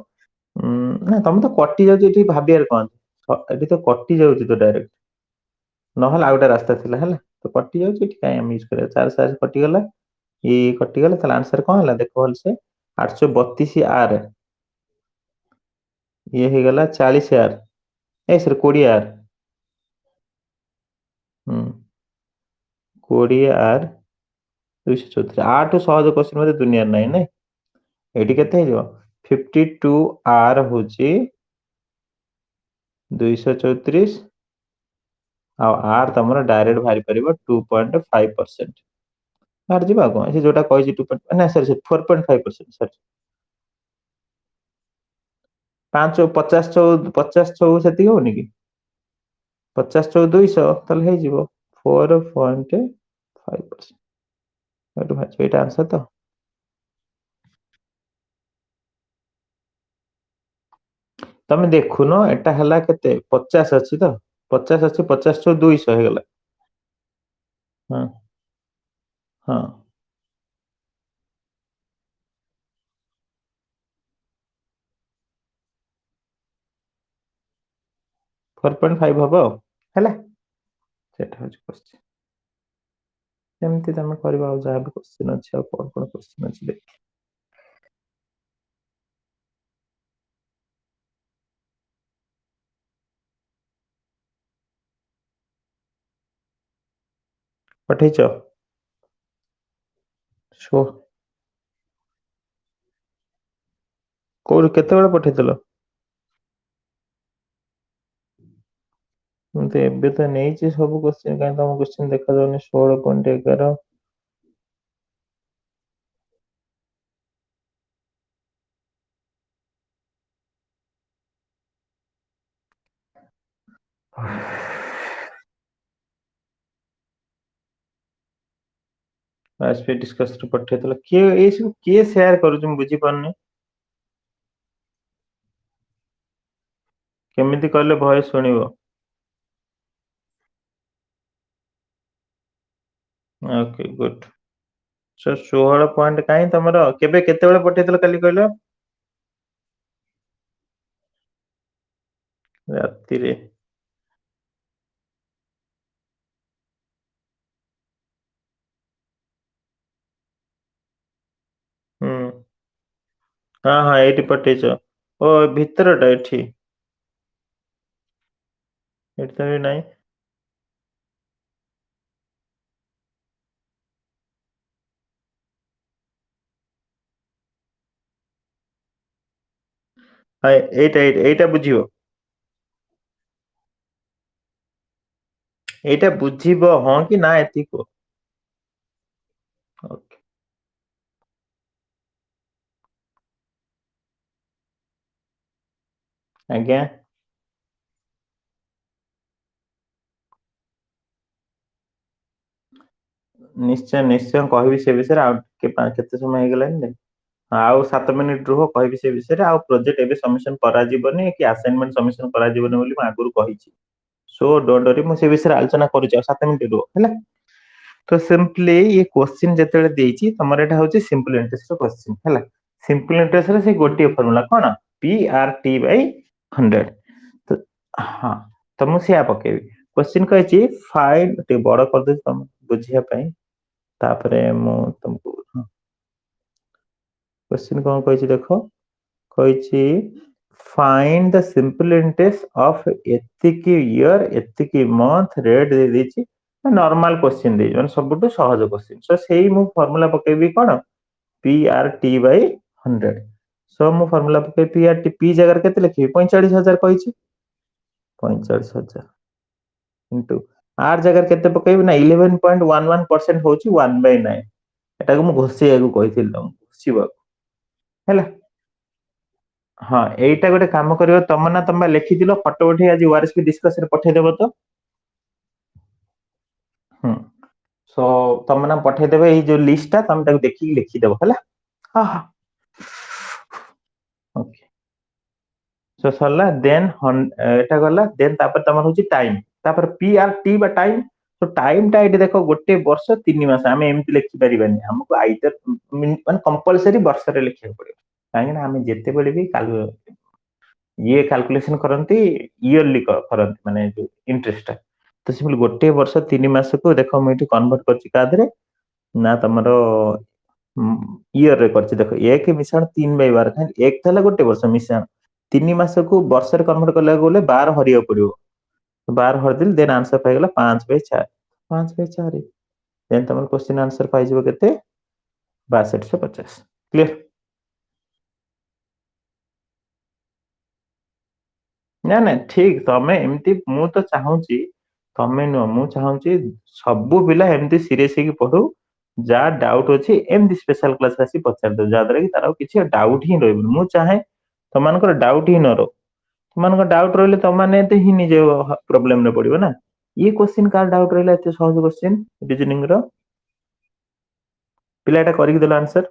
Speaker 1: ना तमे तो कटि जाउची एठी भाबियार कोन एठी तो कटि जाउची तो डायरेक्ट नहले आ गोटे रास्ता थिला हला तो कटि जाउची एठी काई हम यूज करिया 4 4 कटि गला ये कटि गला ताले आंसर कोन हला देखो भल से 832 आर ये हो गला 40,000 ए सर 20,000 20,000 234 8 सहज क्वेश्चन मते दुनिया नहीं नहीं एटी केते हो 52R होची 234 आ आर तमरा डायरेक्ट भारी परिबो 2.5% बाहर ଯିବା କଣ ସେ ଯୋଉଟା କହିଛି 2. ନା ସରି 4.5% ସରି 5 50 ଚଉ 50 ଚଉ ସେତିକି ହଉନି କି 50 ଚଉ 200 ତାହେଲେ ହେଇଯିବ 4.5% ଏଇଟା ଭାଇ ଏଇଟା ଆନ୍ସର ତ ତମେ ଦେଖୁନ ଏଟା ହେଲା କେତେ 50 ଅଛି ତ 50 ଅଛି 50 ଚଉ 200 ହେଇଗଲା ହଁ ହଁ 4.5 ହବ ଆଉ ହେଲା ସେଟା ହଉଛି କ୍ୱେଶ୍ଚନ ସେମିତି ତମେ କରିବ ଆଉ ଯାହା ବି କ୍ୱେଶ୍ଚନ ଅଛି ଆଉ କଣ କଣ କ୍ୱେଶ୍ଚନ ଅଛି ଦେଖ ପଠେଇଛ ଶୋ କୋଉ କେତେବେଳେ ପଠେଇଥିଲ ମୁଁ ତ ଏବେ ତ ନେଇଛି ସବୁ କ୍ୱେଶ୍ଚନ କାହିଁ ତମ କ୍ୱେଶ୍ଚନ ଦେଖାଯାଉନି 16.11 ଆଜପି ଡିସ୍କସ ରେ ପଠେଇଥିଲ କିଏ ଏଇ ସବୁ କିଏ ସେୟାର କରୁଛି ମୁଁ ବୁଝିପାରୁନି କେମିତି କଲେ ଭଏସ ଶୁଣିବ ଓକେ ଗୁଡ୍ 16 ପଏଣ୍ଟ କାହିଁ ତମର କେବେ କେତେବେଳେ ପଠେଇଥିଲ କାଲି କହିଲ ରାତିରେ ହୁଁ ହଁ ହଁ ଏଇଠି ପଠେଇଛ ଓ ଭିତରଟା ଏଠି ଏଠି ତ ବି ନାହିଁ ହଁ ଏଇଟା ବୁଝିବ ଏଇଟା ବୁଝିବ ହଁ କି ନା ଏତିକି କୁହ ଓକେ ଆଜ୍ଞା ନିଶ୍ଚୟ ନିଶ୍ଚୟ କହିବି ସେ ବିଷୟରେ ଆଉ କେତେ ସମୟ ହେଇଗଲାଣି ଦେଖ ଆଉ 7 ମିନିଟ ରୁହ କହିବି ସେ ବିଷୟରେ ଆଉ ପ୍ରୋଜେକ୍ଟ ଏବେ ସବମିଶନ କରାଯିବନି କି ଆସାଇନମେଣ୍ଟ ସବମିଶନ କରାଯିବନି ବୋଲି ମୁଁ ଆଗରୁ କହିଛି ସୋ ଡୋଣ୍ଟ ୱରି ମୁଁ ସେ ବିଷୟରେ ଆଲୋଚନା କରୁଛି ଆଉ 7 ମିନିଟ ରୁହ ହେଲା ତ ସିମ୍ପଲି ये क्वेश्चन ଯେତେବେଳେ ଦେଇଛି ତମର ଏଟା ହଉଛି ସିମ୍ପଲ ଇଣ୍ଟରେଷ୍ଟ କ୍वेଶ୍ଚନ ହେଲା ସିମ୍ପଲ ଇଣ୍ଟରେଷ୍ଟ ରେ ସେ ଗୋଟିଏ ଫର୍ମୁଲା କଣ ପି ଆର ଟି ବାଇ 100 ହଁ ତ ମୁଁ ସେୟା ପକେଇବି କ୍वेଶ୍ଚନ କହିଛି ଫାଇଣ୍ଡ ଟିକେ ବଡ କରିଦେଉଛି ତମ ବୁଝିବା ପାଇଁ ତାପରେ ମୁଁ ତମକୁ क्वेश्चन କଣ କହିଛି ଦେଖ କହିଛି find the simple interest of ଏତିକି ଇୟର ଏତିକି ମନ୍ଥ ରେଟ ଦେଇ ଦେଇଛି ନର୍ମାଲ କ୍वेଶ୍ଚନ ଦେଇଛି ମାନେ ସବୁଠୁ ସହଜ କ୍वेଶ୍ଚନ ତ ସେଇ ମୁଁ ଫର୍ମୁଲା ପକେଇବି କଣ ପି ଆର ଟି ବାଇ 100 ସୋ ମୁଁ ଫର୍ମୁଲା ପକେଇବି ପି ଆର ଟି ପି ଜାଗାରେ କେତେ ଲେଖିବି 45,000 କହିଛି 45,000 ଇଣ୍ଟୁ ଆର ଜାଗାରେ କେତେ ପକେଇବି ନା 11.11% ହଉଛି 1/9 ଏଟାକୁ ମୁଁ ଘୋଷେଇବାକୁ କହିଥିଲି ତମକୁ ଘୋଷିବାକୁ ହେଲା ହଁ ଏଇଟା ଗୋଟେ କାମ କରିବ ତମ ନା ତମେ ଲେଖିଥିଲ ଫଟୋ ଉଠେଇ ଆଜି ଓଆରଏସପି ଡିସ୍କସନ ରେ ପଠେଇଦବ ତ ହୁଁ ସୋ ତମ ନା ପଠେଇଦେବେ ଏଇ ଯୋଉ ଲିଷ୍ଟ ଟା ତମେ ତାକୁ ଦେଖିକି ଲେଖିଦବ ହେଲା ହଁ ହଁ ଓକେ ସୋ ସରିଲା ଦେନ ଏଟା ଗଲା ଦେନ ତାପରେ ତମର ହଉଛି ଟାଇମ ତାପରେ ପି ଆର ଟି ବା ଟାଇମ ତ ଟାଇମ ଟା ଏଇଠି ଦେଖ ଗୋଟେ ବର୍ଷ 3 ମାସ ଆମେ ଏମିତି ଲେଖିପାରିବାନି ଆମକୁ ଆଇଦର ମାନେ କମ୍ପଲସରୀ ବର୍ଷରେ ଲେଖିବାକୁ ପଡିବ କାହିଁକି ନା ଆମେ ଯେତେବେଳେ ବି ଇଏ କାଲକୁଲେସନ କରନ୍ତି ଇୟରଲି କରନ୍ତି ମାନେ ଯୋଉ ଇଣ୍ଟରେଷ୍ଟ ଟା ତ ସେ ଗୋଟେ ବର୍ଷ 3 ମାସକୁ ଦେଖ ମୁଁ ଏଇଠି କନଭର୍ଟ କରିଛି କା ଦେହରେ ନା ତମର ଇୟର ରେ କରିଛି ଦେଖ ଏକ ମିଶାଣ 3/12 ଏକ ତ ହେଲା ଗୋଟେ ବର୍ଷ ମିଶାଣ 3 ମାସକୁ ବର୍ଷରେ କନଭର୍ଟ କରିବାକୁ ଗଲେ 12 ହରିବାକୁ ପଡିବ। 12 ହରିଦେଲି ଦେନ୍ ଆନ୍ସର ପାଇଗଲା 5/4। 5/4 ଦେନ୍ ତମର କ୍ୱେଶ୍ଚିନ୍ ଆନ୍ସର ପାଇଯିବ କେତେ 6250। କ୍ଲିୟର? ନା ନା ଠିକ ତମେ ଏମିତି ମୁଁ ତ ଚାହୁଁଛି ତମେ ନୁହଁ ମୁଁ ଚାହୁଁଛି ସବୁ ପିଲା ଏମିତି ସିରିୟସ ହେଇକି ପଢୁ ଯାହା ଡାଉଟ ଅଛି ଏମିତି ସ୍ପେଶାଲ କ୍ଲାସ ଆସି ପଚାରିଦଉ ଯାହାଦ୍ୱାରା କି ତାର ଆଉ କିଛି ଡାଉଟ ହିଁ ରହିବନି। ମୁଁ ଚାହେଁ ତମମାନଙ୍କର ଡାଉଟ ହିଁ ନ ରହୁ। ତମମାନଙ୍କ ଡାଉଟ ରହିଲେ ତମମାନେ ଏତେ ହିଁ ନିଜେ ପ୍ରୋବ୍ଲେମରେ ପଡିବ ନା। ଇଏ କୋଶ୍ଚିନ୍ କାହାର ଡାଉଟ ରହିଲା ଏତେ ସହଜ କୋଶ୍ଚିନ୍ ରିଜନିଂ ର ପିଲା ଏଟା କରିକି ଦେଲ ଆନ୍ସର।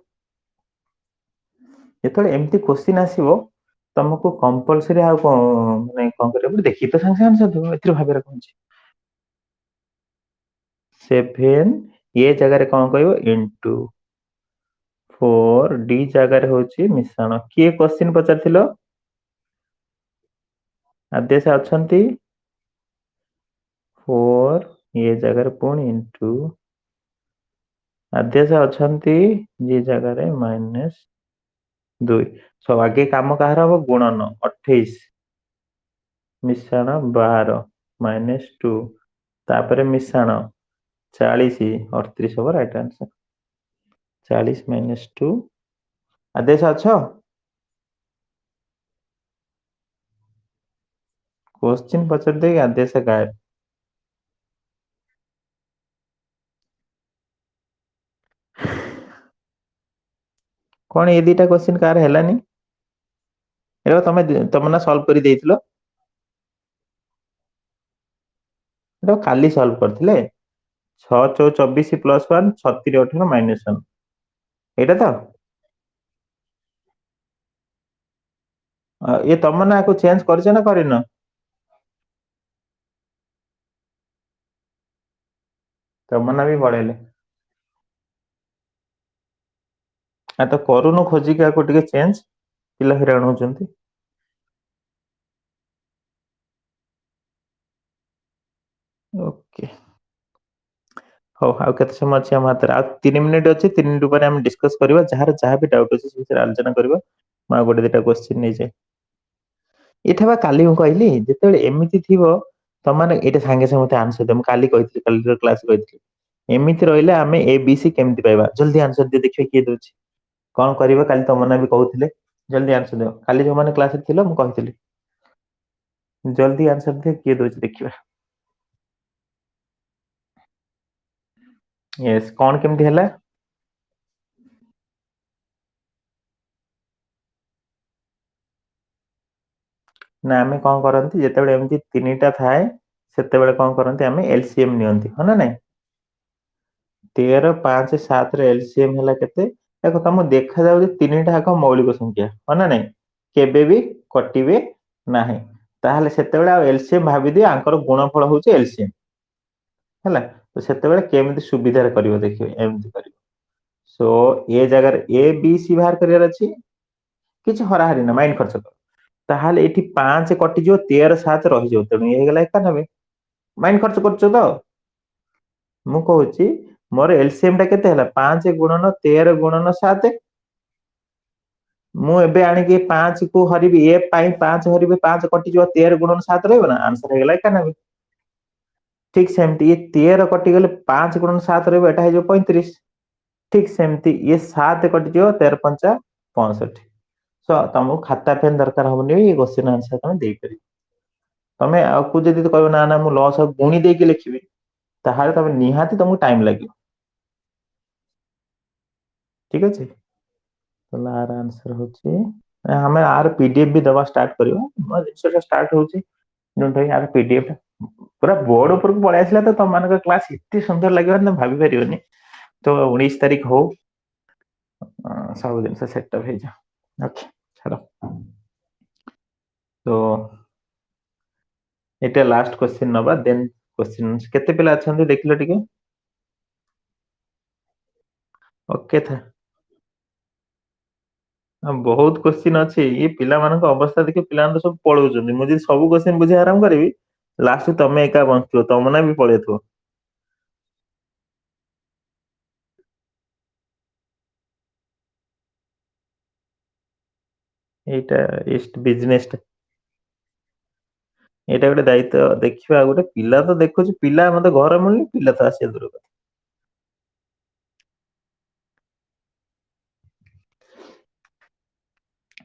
Speaker 1: ଯେତେବେଳେ ଏମିତି କୋଶ୍ଚିନ୍ ଆସିବ ତମକୁ କମ୍ପଲସରି ଆଉ କଣ ମାନେ କଣ କରିବାକୁ ଦେଖିକି ତ ସାଙ୍ଗେ ସାଙ୍ଗେ ଆନ୍ସର ଦବ ଏଥିରେ ଭାବିବାର କଣ ଅଛି। 7 ଏ ଜାଗାରେ କଣ କହିବ ଇଣ୍ଟୁ 4 ଡି ଜାଗାରେ ହଉଛି ମିଶାଣ। କିଏ କୋଶ୍ଚିନ୍ ପଚାରିଥିଲ? ଆଦେଶ ଅଛନ୍ତି 4 ଏ ଜାଗାରେ ପୁଣି ଇଣ୍ଟୁ ଆଦେଶ ଅଛନ୍ତି ଏ ଜାଗାରେ -2। ସବୁ ଆଗେ କାମ କାହାର ହବ ଗୁଣନ 28 ମିଶାଣ 12 -2 ତାପରେ ମିଶାଣ 40 38 ହବ ରାଇଟ ଆନ୍ସର। 40 - 2 ଆଦେଶ ଅଛ? क्वेश्चन पचार देगी आदेश गायब। कौन ये दीटा क्वेश्चन कार हेलानी एरा तमे तमे ना सॉल्व करी देइथिलो एटा काली सॉल्व करथिले 6 4 24 + 1 36 18 -1 एटा तो ये तम ना को चेंज करछ ना करिनो तम ना भी पळेले आ तो करूनो खोजी के को टिके चेंज पिला हैरान होचंती। ओके हो आउ केते समय अछि हम हाତରେ आ 3 मिनिट अछि 3 मिनिट पर हम डिस्कस करबा जहार जहां भी डाउट अछि से आलोचना करबा मा गोटे दिटा क्वेश्चन नै जाय एठा बा काली मु कहली जेतेबेले एमिति थिवो तमाने एटा सांगे संगे मते आंसर दे मु काली कहथि काली क्लास कहथि एमिति ରହିଲେ ଆମେ ଏ ବି ସି କେମିତି ପାଇବା ଜଲ୍ଦି ଆନ୍ସର ଦିଅ ଦେଖିବା କିଏ ଦଉଛି କଣ କରିବ କାଲି ତମ ନା ବି କହୁଥିଲେ ଜଲ୍ଦି ଆନ୍ସର ଦିଅ କାଲି ଯୋଉମାନେ କ୍ଲାସରେ ଥିଲ ମୁଁ କହିଥିଲି ଜଲ୍ଦି ଆନ୍ସର ଦିଅ କିଏ ଦଉଛି ଦେଖିବା ୟେସ୍ କଣ କେମିତି ହେଲା ନା ଆମେ କଣ କରନ୍ତି ଯେତେବେଳେ ଏମିତି ତିନିଟା ଥାଏ ସେତେବେଳେ କଣ କରନ୍ତି ଆମେ ଏଲସିଏମ ନିଅନ୍ତି ହଁ ନା ନାଇଁ 13 5 7 ର ଏଲସିଏମ ହେଲା କେତେ ଦେଖ ତମକୁ ଦେଖାଯାଉଛି ତିନିଟା ଯାକ ମୌଳିକ ସଂଖ୍ୟା ହଁ ନା ନାଇଁ କେବେ ବି କଟିବେ ନାହିଁ ତାହେଲେ ସେତେବେଳେ ଆଉ ଏଲସିଏମ ଭାବିଦିଅ ଆଙ୍କର ଗୁଣଫଳ ହଉଛି ଏଲସିଏମ ହେଲା ତ ସେତେବେଳେ କେମିତି ସୁବିଧାରେ କରିବ ଦେଖିବେ ଏମିତି କରିବ ସୋ ଏ ଜାଗାରେ ଏ ବି ସି ବାହାର କରିବାର ଅଛି କିଛି ହରାହରି ନା ମାଇଣ୍ଡ ଖର୍ଚ୍ଚ କର ତାହେଲେ ଏଠି 5 କଟିଯିବ 13 7 ରହିଯିବ ତେଣୁ ଇଏ ହେଇଗଲା 91 ମାଇଣ୍ଡ ଖର୍ଚ୍ଚ କରୁଛ ତ ମୁଁ କହୁଛି ମୋର ଏଲସିଏମ ଟା କେତେ ହେଲା 5 ଗୁଣନ 13 ଗୁଣନ 7 ମୁଁ ଏବେ ଆଣିକି 5 କୁ ହରିବି ଏ ପାଇଁ 5 ହରିବି 5 କଟିଯିବ 13 ଗୁଣନ 7 ରହିବ ନା ଆନ୍ସର ହେଇଗଲା 91 ଠିକ ସେମିତି ଇଏ 13 କଟିଗଲେ 5 ଗୁଣନ 7 ରହିବ ଏଟା ହେଇଯିବ 35 ଠିକ ସେମିତି ଇଏ 7 କଟିଯିବ 13 ପଞ୍ଚା 65 ତ ତମକୁ ଖାତା ପେନ୍ ଦରକାର ହବନି କୋଶ୍ଚିନ୍ ଆନ୍ସର ତମେ ଦେଇପାରିବ ତମେ ଆଉ କୁ ଯଦି କହିବ ନା ନା ମୁଁ ଲସ ଗୁଣି ଦେଇକି ଲେଖିବି ତାହେଲେ ତମେ ନିହାତି ତମକୁ ଟାଇମ ଲାଗିବ ଠିକ ଅଛି ତାହେଲେ ଆର ଆନ୍ସର ହଉଛି ଆମେ ଆର ପିଡିଏଫ ବି ଦବା ଷ୍ଟାର୍ଟ କରିବା ନୂଆ ଜିନିଷଟା ଷ୍ଟାର୍ଟ ହଉଛି ଯୋଉଟା କି ଆର ପିଡିଏଫ ପୁରା ବୋର୍ଡ ଉପରକୁ ପଳେଇ ଆସିଲା ତ ତମମାନଙ୍କ କ୍ଲାସ ଏତେ ସୁନ୍ଦର ଲାଗିବ ତମେ ଭାବି ପାରିବନି ତ 19 ତାରିଖ ହଉ ସବୁ ଜିନିଷ ସେଟଅପ୍ ହେଇଯାଉ ଓକେ ଛାଡ ତ ଏଇଟା ଲାଷ୍ଟ କ୍ୱେଶ୍ଚିନ୍ ନବା ଦେନ୍ କ୍ୱେଶ୍ଚିନ୍ କେତେ ପିଲା ଅଛନ୍ତି ଦେଖିଲ ଟିକେ ଓକେ ଥା ବହୁତ କୋଶ୍ଚିନ୍ ଅଛି ଇଏ ପିଲାମାନଙ୍କ ଅବସ୍ଥା ଦେଖି ପିଲାମାନେ ସବୁ ପଳଉଛନ୍ତି ମୁଁ ଯଦି ସବୁ କୋଶ୍ଚିନ୍ ବୁଝିବା ଆରମ୍ଭ କରିବି ଲାଷ୍ଟ କୁ ତମେ ଏକା ବଞ୍ଚୁଥିବ ତମ ନା ବି ପଳେଇଥିବ ଏଇଟା ଇଷ୍ଟ ବିଜନେସ ଟା ଏଇଟା ଗୋଟେ ଦାୟିତ୍ବ ଦେଖିବା ଗୋଟେ ପିଲା ତ ଦେଖୁଛି ପିଲା ମତେ ଘର ମିଳୁନି ପିଲା ତ ଆସିବା ଦୂର କଥା।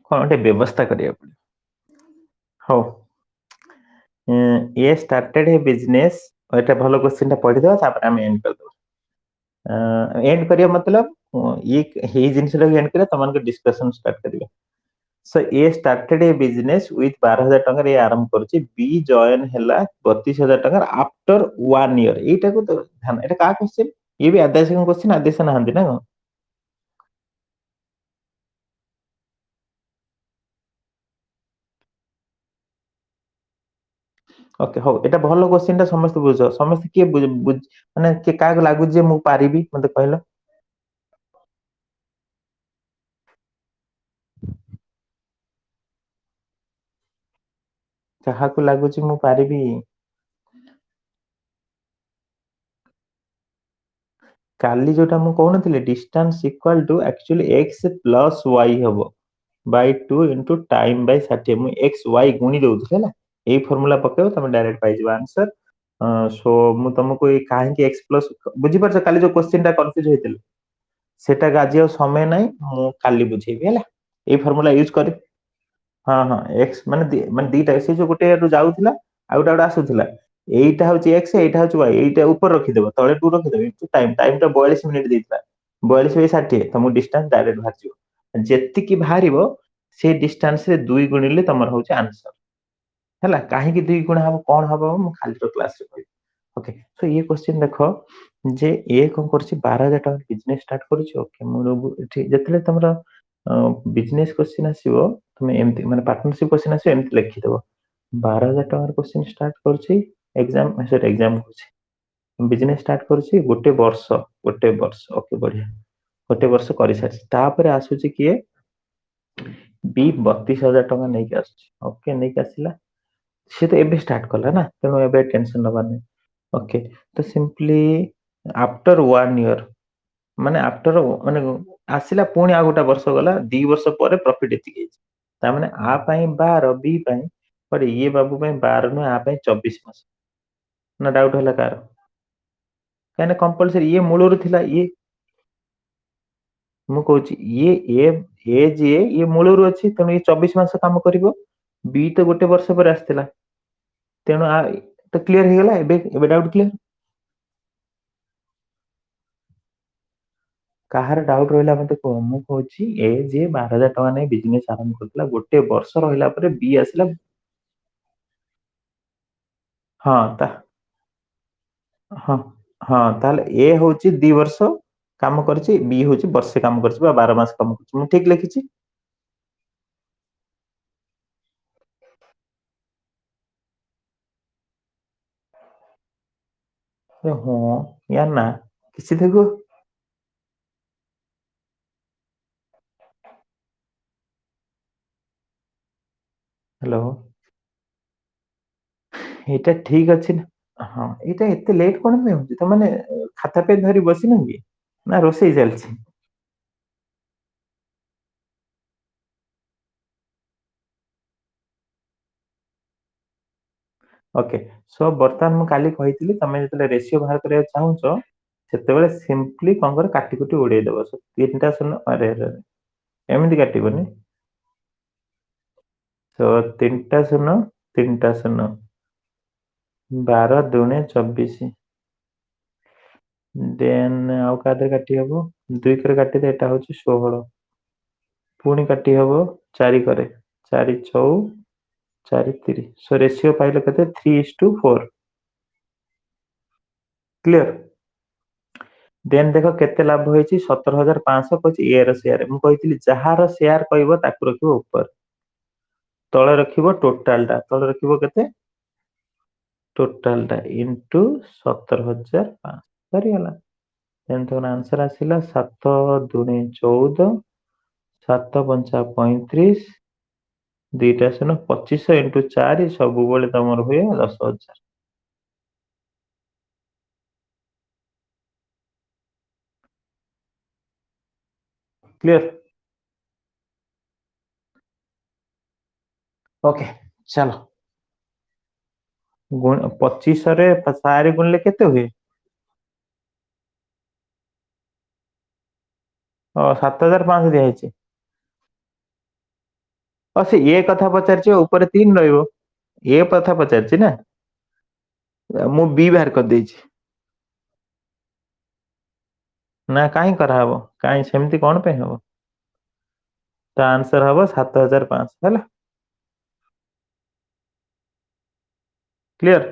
Speaker 1: କଣ ଗୋଟେ ବ୍ୟବସ୍ଥା କରିବାକୁ ପଡିବ। ହଉ ଏ ଷ୍ଟାର୍ଟେଡ ଏ ବିଜନେସ ଏଟା ଭଲ କ୍ୱେଶ୍ଚିନ୍ ଟା ପଢିଦବା ତାପରେ ଆମେ ଏଣ୍ଡ କରିଦବା। ଏଣ୍ଡ କରିବା ମତଲବ ଏଇ ଜିନିଷଟାକୁ ଏଣ୍ଡ କରିବା ତମମାନଙ୍କ ଡିସ୍କସନ ଷ୍ଟାର୍ଟ କରିବା। So a started a business with 12,000 ଟଙ୍କାରେ ଏ ଆରମ୍ଭ କରୁଛି ବି ଜଏନ ହେଲା 32,000 ଟଙ୍କାର ଆଫ୍ଟର 1 ଇୟର। ଏଇଟାକୁ ଧ୍ୟାନ ଏଇଟା କାହା କ୍ୱେଶ୍ଚିନ୍ ଇଏ ବି ଆଦ୍ୟାଶଙ୍କ କ୍ୱେଶ୍ଚିନ୍ ଆଦ୍ୟାଶ ନାହାନ୍ତି ନା କଣ? ଓକେ ହଉ ଏଇଟା ଭଲ କ୍ୱେଶ୍ଚିନ୍ ଟା ସମସ୍ତେ ବୁଝ ସମସ୍ତେ କିଏ ମାନେ କିଏ କାହାକୁ ଲାଗୁଛି ଯେ ମୁଁ ପାରିବି ମତେ କହିଲ? କାହାକୁ ଲାଗୁଛି ମୁଁ ପାରିବି? କାଲି ଯୋଉଟା ମୁଁ କହୁନଥିଲି distance equal to actually x plus y ହବ ବାଇ 2 ଇଣ୍ଟୁ ଟାଇମ ବାଇ 60 ମୁଁ ଏକ୍ସ ୱାଇ ଗୁଣି ଦଉଥିଲି ହେଲା। ଏଇ ଫର୍ମୁଲା ପକେଇବ ତମେ ଡାଇରେକ୍ଟ ପାଇଯିବ ଆନ୍ସର। ସୋ ମୁଁ ତମକୁ ଏଇ କାହିଁକି ଏକ୍ସ ପ୍ଲସ ବୁଝିପାରୁଛ କାଲି ଯୋଉ କ୍ୱେଶ୍ଚିନ୍ ଟା କନଫ୍ୟୁଜ ହେଇଥିଲି ସେଟା ଆଜି ଆଉ ସମୟ ନାହିଁ ମୁଁ କାଲି ବୁଝେଇବି ହେଲା। ଏଇ ଫର୍ମୁଲା ୟୁଜ କରି ହଁ ହଁ ଏକ୍ସ ମାନେ ଦିଟା ସେ ଯୋଉ ଗୋଟେ ଯାଉଥିଲା ଆଉ ଗୋଟେ ଆସୁଥିଲା ଏଇଟା ହଉଛି ଏକ୍ସ ଏଇଟା ହଉଛି ୱାଇ ଏଇଟା ଉପରେ ରଖିଦବ ତଳେ ଟୁ ରଖିଦବ ଇଣ୍ଟୁ ଟାଇମ ଟାଇମ ଟା 42 ମିନିଟ୍ ଦେଇଥିଲା 42 ବାଇ 60 ତମକୁ ଡିଷ୍ଟାନ୍ସ ଡାଇରେକ୍ଟ ବାହାରିଯିବ। ଯେତିକି ବାହାରିବ ସେ ଡିଷ୍ଟାନ୍ସ ରେ 2 ଗୁଣିଲେ ତମର ହଉଛି ଆନ୍ସର ହେଲା। କାହିଁକି 2 ଗୁଣା ହବ କଣ ହବ ମୁଁ କାଲିର କ୍ଲାସରେ କହିବି। ଓକେ ସୋ ଇଏ କ୍ୱେଶ୍ଚିନ୍ ଦେଖ ଯେ ଏ କଣ କରୁଛି 12,000 ଟଙ୍କା ବିଜନେସ ଷ୍ଟାର୍ଟ କରୁଛି ଓକେ ମୁଁ ଏଠି ଯେତେବେଳେ ତମର ବିଜନେସ କ୍ୱେଶ୍ଚିନ୍ ଆସିବ ତମେ ଏମିତି ମାନେ ପାର୍ଟନରସିପ କ୍ୱେଶ୍ଚିନ୍ ଆସିବ ଏମିତି ଲେଖିଦବ 12,000 ଟଙ୍କାର କ୍ୱେଶ୍ଚିନ୍ ଷ୍ଟାର୍ଟ କରୁଛି ଏକ୍ସାମ ସରି ଏକ୍ସାମ କହୁଛି ବିଜନେସ ଷ୍ଟାର୍ଟ କରୁଛି ଗୋଟେ ବର୍ଷ ଓକେ ବଢିଆ ଗୋଟେ ବର୍ଷ କରିସାରିଛି ତାପରେ ଆସୁଛି କିଏ ବି 32,000 ଟଙ୍କା ନେଇକି ଆସୁଛି ଓକେ ନେଇକି ଆସିଲା ସେ ତ ଏବେ ଷ୍ଟାର୍ଟ କଲା ନା ତେଣୁ ଏବେ ଟେନସନ ନବାର ନାହିଁ। ଓକେ ତ ସିମ୍ପଲି ଆଫ୍ଟର 1 ଇୟର ମାନେ ଆଫ୍ଟର ମାନେ ଆସିଲା ପୁଣି ଆଉ ଗୋଟେ ବର୍ଷ ଗଲା 2 ବର୍ଷ ପରେ ପ୍ରଫିଟ ଏତିକି ହେଇଛି ତାମାନେ ଆ ପାଇଁ 12 ବି ପାଇଁ ଇଏ ବାବୁ ପାଇଁ 12 ନୁହେଁ ଆ ପାଇଁ 24 ମାସ ନା ଡାଉଟ ହେଲା କାହାର? କାହିଁକିନା କମ୍ପଲସରୀ ଇଏ ମୂଳରୁ ଥିଲା ଇଏ ମୁଁ କହୁଛି ଇଏ ଯିଏ ଇଏ ମୂଳରୁ ଅଛି ତେଣୁ ଇଏ 24 ମାସ କାମ କରିବ ବି ତ ଗୋଟେ ବର୍ଷ ପରେ ଆସିଥିଲା ତେଣୁ ତ କ୍ଲିୟର ହେଇଗଲା ଏବେ ଡାଉଟ କ୍ଲିୟର। କାହାର ଡାଉଟ ରହିଲା ମତେ କୁହ ମୁଁ କହୁଛି ଏ ଯିଏ 12,000 ଟଙ୍କା ନେଇ ବିଜନେସ ଆରମ୍ଭ କରୁଥିଲା ଗୋଟେ ବର୍ଷ ରହିଲା ପରେ ବି ଆସିଲା ହଁ ତା ହଁ ହଁ ତାହେଲେ ଏ ହଉଛି 2 ବର୍ଷ କାମ କରିଛି ବି ହଉଛି ବର୍ଷେ କାମ କରିଛି ବା 12 ମାସ କାମ କରିଛି ମୁଁ ଠିକ ଲେଖିଛି। ହଁ ୟା ନା କିଛି ଦେଖୁ ହ୍ୟାଲୋ ଏଇଟା ଠିକ ଅଛି ନା ହଁ ଏଇଟା ଏତେ ଲେଟ୍ କଣ ପାଇଁ ହଉଛି ତ ମାନେ ଖାତା ପେନ୍ ଧରି ବସିନ କି ନା ରୋଷେଇ ଚାଲିଛି? ଓକେ ସୋ ବର୍ତ୍ତମାନ ମୁଁ କାଲି କହିଥିଲି ତମେ ଯେତେବେଳେ ରେସିଓ ବାହାର କରିବାକୁ ଚାହୁଁଛ ସେତେବେଳେ ସିମ୍ପଲି କଣ କର କାଟି କୁଟି ଉଡେଇ ଦବ ତିନିଟା ଶୂନ ଏମିତି କାଟିବନି ତ ତିନିଟା ଶୂନ ତିନିଟା ଶୂନ 12 ଦୁଣେ 24 ଦେନ୍ ଆଉ କାହାଥିରେ କାଟି ହବ 2 କରେ କାଟିଲେ ଏଟା ହଉଛି 16 ପୁଣି କାଟି ହବ 4 କରେ 4 ଛଉ 4 3 ସୋ ରେସିଓ ପାଇଲେ କେତେ 3:4 କ୍ଲିୟର। ଦେନ୍ ଦେଖ କେତେ ଲାଭ ହେଇଛି 17,500 କହିଛି ଏ ର ସେୟାର ମୁଁ କହିଥିଲି ଯାହାର ସେୟାର କହିବ ତାକୁ ରଖିବ ଉପରେ ତଳେ ରଖିବ ଟୋଟାଲ ଟା ତଳେ ରଖିବ କେତେ ଟୋଟାଲ ଟା ଇଣ୍ଟୁ 17,500 ସରିଗଲା। ଦେନ୍ ତମର ଆନ୍ସର ଆସିଲା 7 ଦୁଣେ 14 7 ପଞ୍ଚା 35 ଦିଟା ଶୂନ 2500 ଇଣ୍ଟୁ 4 ସବୁବେଳେ ତମର ହୁଏ 10,000। କ୍ଲିୟର। ओके चलो। 25 ରେ 4 ଗୁଣିଲେ କେତେ ହୁଏ? 7,500 ଦିଆହେଇଛି। ସେ ଏ କଥା ପଚାରିଛି, ଉପରେ 3 ରହିବ। ଏ କଥା ପଚାରିଛି ନା। ମୁଁ ବି ବାହାର କରିଦେଇଛି। ନା କାହିଁ କରାହବ? କାହିଁ ସେମିତି କଣ ପାଇଁ ହବ? ତ ଆନ୍ସର ହବ 7,500 ହେଲା। କ୍ଲିୟର?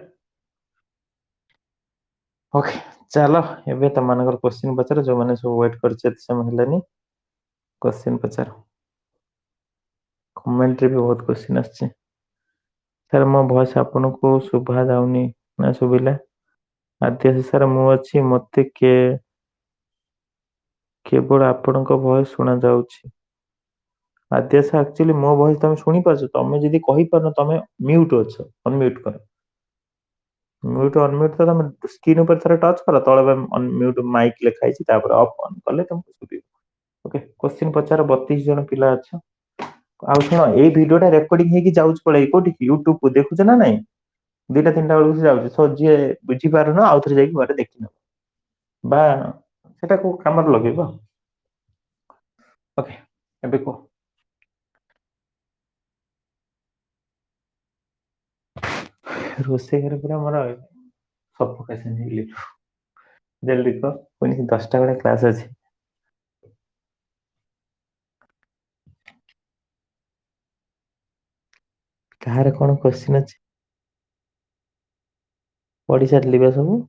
Speaker 1: ଓକେ ଚାଲ ଏବେ ତମମାନଙ୍କର କ୍ୱେଶ୍ଚିନ୍ ପଚାର, ଯୋଉମାନେ ସବୁ ୱେଟ୍ କରିଛ ଏତେ ସମୟ ହେଲାନି। କ୍ୱେଶ୍ଚିନ୍ ପଚାର। କମେଣ୍ଟରେ ବି ବହୁତ କ୍ୱେଶ୍ଚିନ୍ ଆସିଛି। ସାର୍ ମୋ ଭଏସ ଆପଣଙ୍କୁ ଶୁଭା ଯାଉନି ନା ଶୁଭିଲା? ଆଦ୍ୟାଶୀ ସାର୍ ମୁଁ ଅଛି, ମତେ କେବଳ ଆପଣଙ୍କ ଭଏସ ଶୁଣା ଯାଉଛି। ଆଦ୍ୟାଶା ଆକ୍ଚୁଆଲି ମୋ ଭଏସ ତମେ ଶୁଣିପାରୁଛ? ତମେ ଯଦି କହିପାରୁନ ତମେ ମ୍ୟୁଟ ଅଛ, ଅନମ୍ୟୁଟ କର। ମ୍ୟୁଟ ଅନମ୍ୟୁଟ ତ ତମେ ସ୍କ୍ରିନ ଉପରେ ଥରେ ଟଚ୍ କର, ତଳେ ଅନମ୍ୟୁଟ ମାଇକ ଲେଖା ହେଇଛି, ତାପରେ ଅଫ୍ ଅନ୍ କଲେ ତମକୁ ଶୁଭିବ। ଓକେ କ୍ୱେଶ୍ଚିନ୍ ପଚାର। 32 ଜଣ ପିଲା ଅଛ। ଆଉ ଶୁଣ, ଏଇ ଭିଡିଓଟା ରେକର୍ଡିଂ ହେଇକି ଯାଉଛି ପଳେଇ କୋଉଠିକି, ୟୁଟ୍ୟୁବ କୁ ଦେଖୁଛ ନା ନାଇଁ? 2ଟା 3ଟା ବେଳକୁ ସେ ଯାଉଛି। ସୋ ଯିଏ ବୁଝିପାରୁନ ଆଉ ଥରେ ଯାଇକି ଘରେ ଦେଖିନବ, ବା ସେଟା କୋଉ କାମରେ ଲଗେଇବ। ଓକେ ଏବେ କୁହ। ରୋଷେଇ ଘରେ ପୁରା ମୋର ସଫୋକେସନ ହେଇଗଲି। ଜଲଦି କହ, ପୁଣି 10ଟା ବେଳେ କ୍ଲାସ ଅଛି। କାହାର କଣ କ୍ୱେଶ୍ଚିନ୍ ଅଛି? ପଢି ସାରିଲି ବା ସବୁ।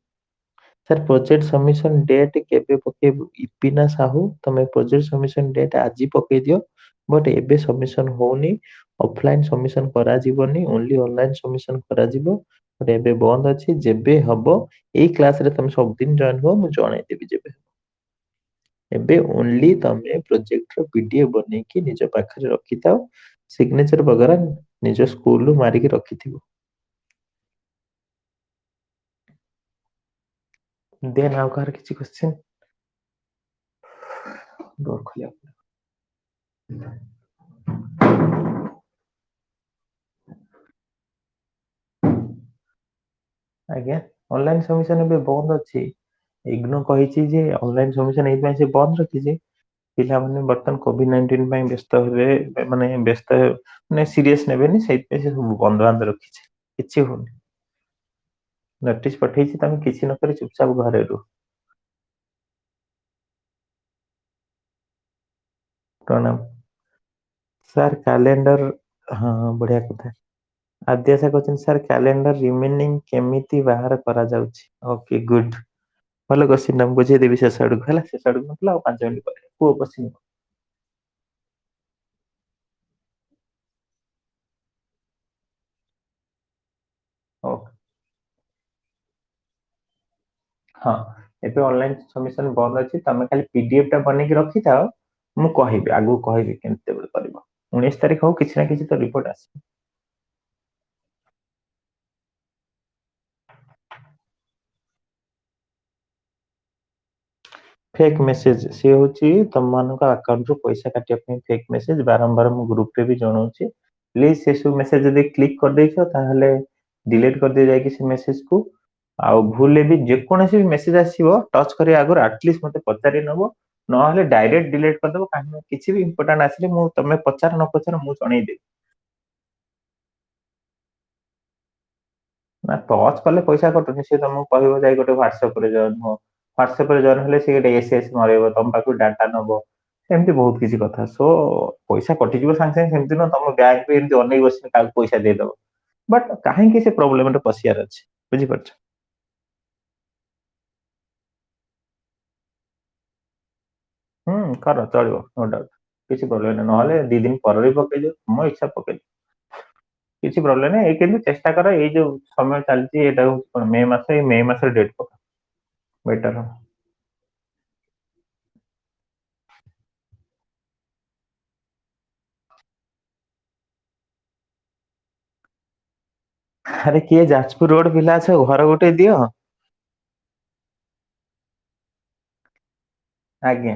Speaker 1: ସାର୍ ପ୍ରୋଜେକ୍ଟ ସବମିଶନ ଡେଟ୍ କେବେ ପକେଇବୁ? ଇପିନା ସାହୁ, ତମେ ପ୍ରୋଜେକ୍ଟ ସବମିଶନ ଡେଟ୍ ଆଜି ପକେଇ ଦିଅ, ବଟ୍ ଏବେ ସବମିଶନ ହଉନି। ଅଫଲାଇନ ସବମିଶନ କରାଯିବନି, ଓନ୍ଲି ଅନଲାଇନ ସବମିଶନ କରାଯିବ। ବଟ୍ ଏବେ ବନ୍ଦ ଅଛି, ଯେବେ ହବ ଏଇ କ୍ଲାସରେ ତମେ ସବୁଦିନ ଜଏନ ହୁଅ, ମୁଁ ଜଣେଇଦେବି ଯେବେ। ଏବେ ଓନ୍ଲି ତମେ ପ୍ରୋଜେକ୍ଟର ପିଡିଏଫ୍ ବନେଇକି ନିଜ ପାଖରେ ରଖିଥାଅ, ସିଗ୍ନେଚର ବଗେରା ନିଜ ସ୍କୁଲରୁ ମାରିକି ରଖିଥିବ। ଦେନ୍ ଆଉ କାହାର କିଛି କ୍ୱେଶ୍ଚିନ୍? ଡୋର ଖୋଲିବାକୁ। ଆଜ୍ଞା ଅନଲାଇନ ସବମିଶନ ଏବେ ବନ୍ଦ ଅଛି। ଇଗ୍ନୋ କହିଛି ଯେ ଅନଲାଇନ ସବମିଶନ ଏଇଥିପାଇଁ ସେ ବନ୍ଦ ରଖିଛି, ପିଲାମାନେ ବର୍ତ୍ତମାନ କୋଭିଡ-19 ପାଇଁ ବ୍ୟସ୍ତ ହେବେ, ମାନେ ବ୍ୟସ୍ତ ମାନେ ସିରିୟସ ନେବେନି, ସେଇଥିପାଇଁ ସେ ସବୁ ବନ୍ଦ ବାନ୍ଦ ରଖିଛି। କିଛି ହଉନି। ନୋଟିସ ପଠେଇଛି, ତମେ କିଛି ନ କରି ଚୁପଚାପ ଘରେ ରୁହ। ପ୍ରଣାମ ସାର୍। କ୍ୟାଲେଣ୍ଡର, ହଁ ବଢିଆ କଥା। ଆଦ୍ୟାଶା କହିଛନ୍ତି ସାର୍ କ୍ୟାଲେଣ୍ଡର ରିମେନିଂ କେମିତି ବାହାର କରାଯାଉଛି? ଓକେ ଗୁଡ, ଭଲ କ୍ୱେଶ୍ଚିନ୍, ମୁଁ ବୁଝେଇଦେବି ଶେଷ ଆଡକୁ ହେଲା। ଶେଷ ଆଡକୁ ନଥିଲା ଆଉ 5 ମିନିଟ୍ ପରେ କୁହ କ୍ୱେଶ୍ଚିନ୍। ହଉ ହଁ ଏବେ ଅନଲାଇନ ସବମିଶନ ବନ୍ଦ ଅଛି, ତମେ ଖାଲି ପିଡିଏଫ ଟା ବନେଇକି ରଖିଥାଅ, ମୁଁ କହିବି ଆଗକୁ କହିବି କେତେବେଳେ କରିବ। 19 ତାରିଖ ହଉ, କିଛି ନା କିଛି ତ ରିପୋର୍ଟ ଆସିବ। ଫେକ୍ ମେସେଜ ସିଏ ହଉଛି ତମମାନଙ୍କ ଆକାଉଣ୍ଟରୁ ପଇସା କାଟିବା ପାଇଁ ଫେକ୍ ମେସେଜ। ବାରମ୍ବାର ମୁଁ ଗ୍ରୁପରେ ବି ଜଣଉଛି, ପ୍ଲିଜ ସେ ସବୁ ମେସେଜ ଯଦି କ୍ଲିକ୍ କରିଦେଇଛ ତାହେଲେ ଡିଲିଟ କରିଦେଇ ଯାଇକି ସେ ମେସେଜକୁ। ଆଉ ଭୁଲରେ ବି ଯେକୌଣସି ବି ମେସେଜ ଆସିବ, ଟଚ କରିବା ଆଗରୁ ଆଟଲିଷ୍ଟ ମତେ ପଚାରି ନବ, ନହେଲେ ଡାଇରେକ୍ଟ ଡିଲିଟ କରିଦବ। କାହିଁକି କିଛି ବି ଇମ୍ପୋର୍ଟାଣ୍ଟ ଆସିଲେ ମୁଁ, ତମେ ପଚାର ନ ପଚାର ମୁଁ ଜଣେଇଦେବି। ନା ଟଚ୍ କଲେ ପଇସା କଟୁନି, ସେ ତମକୁ କହିବ ଯାଇ ଗୋଟେ ହ୍ୱାଟ୍ସଆପ ରେ ଜଏନ୍ ହୁଅ। ହ୍ୱାଟ୍ସଆପ ରେ ଜଏନ୍ ହେଲେ ସେ ଗୋଟେ ଏସଏସ୍ ମରେଇବ, ତମ ପାଖରୁ ଡାଟା ନବ, ଏମିତି ବହୁତ କିଛି କଥା। ସୋ ପଇସା କଟିଯିବ ସାଙ୍ଗେ ସାଙ୍ଗେ ସେମିତି ନୁହଁ, ତମ ବ୍ୟାଙ୍କ ବି ଏମିତି ଅନେଇ ବସିନି କାହାକୁ ପଇସା ଦେଇଦବ। ବଟ୍ କାହିଁକି ସେ ପ୍ରୋବ୍ଲେମରେ ପଶିବାର ଅଛି, ବୁଝିପାରୁଛ? ହୁଁ କର ଚଳିବ, ନୋ ଡାଉଟ, କିଛି ପ୍ରୋବ୍ଲେମ ନାହିଁ। ନହେଲେ 2 ଦିନ ପରେ ବି ପକେଇଦିଅ, ତମ ଇଚ୍ଛା ପକେଇଦିଅ, କିଛି ପ୍ରୋବ୍ଲେମ ନାହିଁ। ଏଇ କିନ୍ତୁ ଚେଷ୍ଟା କର, ଏଇ ଯୋଉ ସମୟ ଚାଲିଛି ଏଇଟା ହଉଛି କଣ ମେ ମାସ, ଏଇ ମେ ମାସରେ ଡେଟ୍ ପକା, ବେଟର ହବ। ଆରେ କିଏ ଯାଜପୁର ରୋଡ ପିଲା ଅଛ, ଘର ଗୋଟେ ଦିଅ। ଆଜ୍ଞା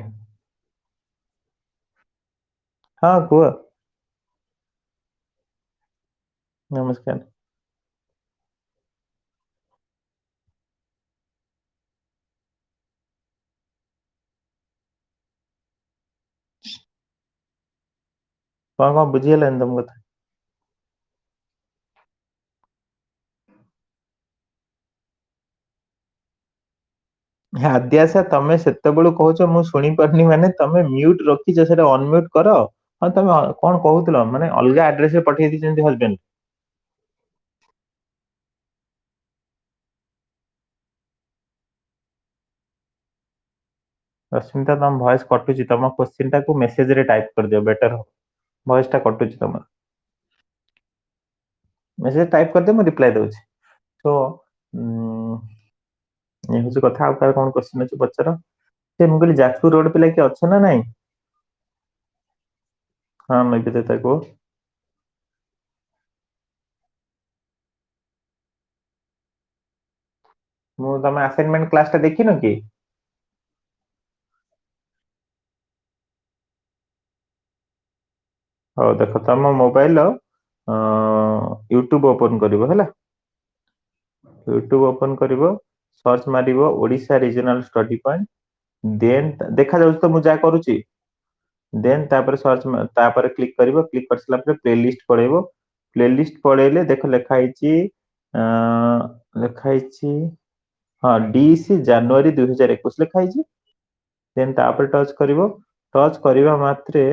Speaker 1: ହଁ କୁହ। नमस्कार। କଣ ବୁଝିହେଲାନି ତମ କଥା? ଆଦ୍ୟାସା ତମେ ସେତେବେଳୁ କହୁଛ ମୁଁ ଶୁଣି ପାରୁନି ମାନେ ତମେ ମ୍ୟୁଟ ରଖିଛ ସେଟା ଅନମ୍ୟୁଟ କର। ହଁ ତମେ କଣ କହୁଥିଲ ମାନେ ଅଲଗା ଆଡ୍ରେସ ରେ ପଠେଇ ଦେଇଛନ୍ତି ହଜବେଣ୍ଡ। ରଶ୍ମିତା ତମ ଭଏସ କଟୁଛି ତମ କୋଶ୍ଚିନ୍ ଟାକୁ ମେସେଜ ରେ ଟାଇପ କରିଦିଅ ବେଟର ହବ। ଭଏସ ଟା କଟୁଛି ତମର। ମେସେଜ ଟାଇପ କରିଦିଅ ମୁଁ ରିପ୍ଲାଏ ଦଉଛି। ତ ଏ ହଉଛି କଥା ଆଉ କାହାର କଣ କୋଶ୍ଚିନ୍ ଅଛି ପଚାର। ସେ ମୁଁ କହିଲି ଯାଜପୁର ରୋଡ ପିଲା କିଏ ଅଛ ନା ନାଇଁ? ହଁ ନିବେଦିତା କୁହ। ମୁଁ ତମେ ଆସାଇନମେଣ୍ଟ କ୍ଲାସ ଟା ଦେଖିନ କି? ହଉ ଦେଖ ତମ ମୋବାଇଲ ୟୁଟ୍ୟୁବ ଓପନ କରିବ ହେଲା। ୟୁଟ୍ୟୁବ ଓପନ କରିବ ସର୍ଚ୍ଚ ମାରିବ ଓଡିଶା ରିଜନାଲ ଷ୍ଟଡି ପଏଣ୍ଟ ଦେନ୍ ଦେଖାଯାଉଛି ତ ମୁଁ ଯାହା କରୁଛି। ଦେନ୍ ତାପରେ ସର୍ଚ୍ଚ ତାପରେ କ୍ଲିକ କରିବ କ୍ଲିକ କରିସାରିଲା ପରେ ପ୍ଲେ ଲିଷ୍ଟ ପଳେଇବ। ପ୍ଲେ ଲିଷ୍ଟ ପଳେଇଲେ ଦେଖ ଲେଖା ହେଇଛି ଲେଖା ହେଇଛି ହଁ ଡିସି ଜାନୁଆରୀ 2021 ଲେଖା ହେଇଛି। ଦେନ୍ ତାପରେ ଟଚ୍ କରିବ ଟଚ୍ କରିବା ମାତ୍ରେ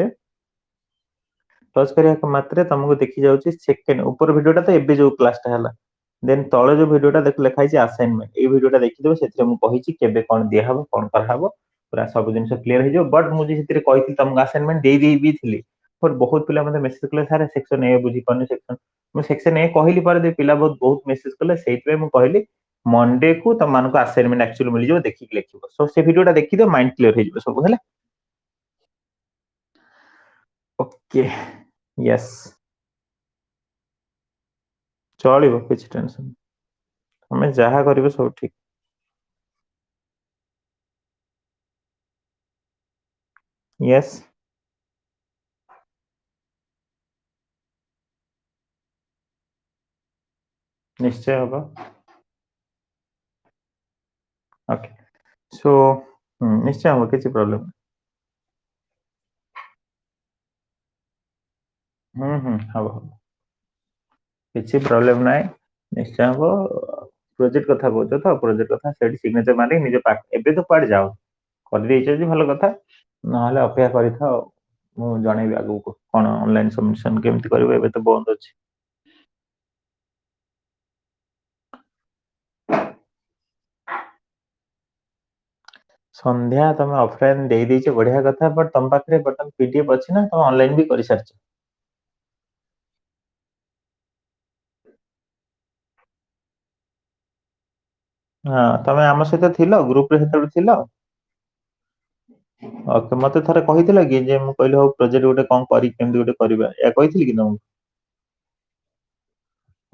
Speaker 1: ଟଚ୍ କରିବା ମାତ୍ରେ ତମକୁ ଦେଖି ଯାଉଛି ସେକେଣ୍ଡ ଉପର ଭିଡିଓ ଟା ତ ଏବେ ଯୋଉ କ୍ଲାସ ଟା ହେଲା। ଦେନ୍ ତଳେ ଯୋଉ ଭିଡିଓଟା ଲେଖା ହେଇଛି ଆସାଇନମେଣ୍ଟ ଏଇ ଭିଡିଓଟା ଦେଖିଦେବ ସେଥିରେ ମୁଁ କହିଛି କେବେ କଣ ଦିଆହବ କଣ କରାହବ। ପୁରା ସବୁ ଜିନିଷ କ୍ଲିୟର ହେଇଯିବ ବଟ ମୁଁ ସେଥିରେ କହିଥିଲି ତମକୁ ଆସାଇନମେଣ୍ଟ ଦେଇ ବି ଥିଲି। ବଟ ବହୁତ ପିଲା ମତେ ମେସେଜ କଲେ ସାର୍ ସେକ୍ସନ ଏ ବୁଝିପାରୁନି ସେକ୍ସନ ମୁଁ ସେକ୍ସନ ଏ କହିଲି ପରେ ପିଲା ବହୁତ ମେସେଜ କଲେ ସେଇଥିପାଇଁ ମୁଁ କହିଲି ମଣ୍ଡେ କୁ ତମମାନଙ୍କୁ ଆସାଇନମେଣ୍ଟ ଆକ୍ଚୁଆଲି ମିଳିଯିବ ଦେଖିକି ଲେଖିବ ସୋ ସେ ଭିଡିଓଟା ଦେଖିଦିଅ ମାଇଣ୍ଡ କ୍ଲିୟର ହେଇଯିବ ସବୁ ହେଲା। Okay Yes. ଚଳିବ କିଛି ଟେନସନ ତମେ ଯାହା କରିବ ସବୁ ଠିକ। ୟେସ୍। ନିଶ୍ଚୟ ହବ। ଓକେ ସୋ ନିଶ୍ଚୟ ହବ କିଛି ପ୍ରୋବ୍ଲେମ ହବ ହବ। କିଛି ପ୍ରୋବ୍ଲେମ ନାହିଁ ନିଶ୍ଚୟ ହବ। ପ୍ରୋଜେକ୍ଟ କଥା କହୁଛ ତ ପ୍ରୋଜେକ୍ଟ କଥା ସେଠି ସିଗ୍ନେଚର ମାରି ନିଜ ପାଠ ଏବେ ତ କୁଆଡେ ଯାଅ କରିଦେଇଛ ଯଦି ଭଲ କଥା ନହେଲେ ଅପେକ୍ଷା କରିଥାଅ। ମୁଁ ଜଣେଇବି ଆଗକୁ କଣ ଅନଲାଇନ ସବମିସନ କେମିତି କରିବ ଏବେ ତ ବନ୍ଦ ଅଛି। ସନ୍ଧ୍ୟା ତମେ ଅଫଲାଇନ ଦେଇଦେଇଛ ବଢିଆ କଥା ବଟ ତମ ପାଖରେ ବର୍ତ୍ତମାନ ପିଡିଏଫ୍ ଅଛି ନା ତମେ ଅନଲାଇନ ବି କରିସାରିଛ। ହଁ ତମେ ଆମ ସହିତ ଥିଲ ଗ୍ରୁପ ରେ ସେତେବେଳେ ଥିଲ। ଓକେ ମତେ ଥରେ କହିଥିଲ କି ଯେ ମୁଁ କହିଲି ହଉ ପ୍ରୋଜେକ୍ଟ ଗୋଟେ କଣ କରି କେମିତି ଗୋଟେ କରିବା ଏହା କହିଥିଲି କି ତମକୁ?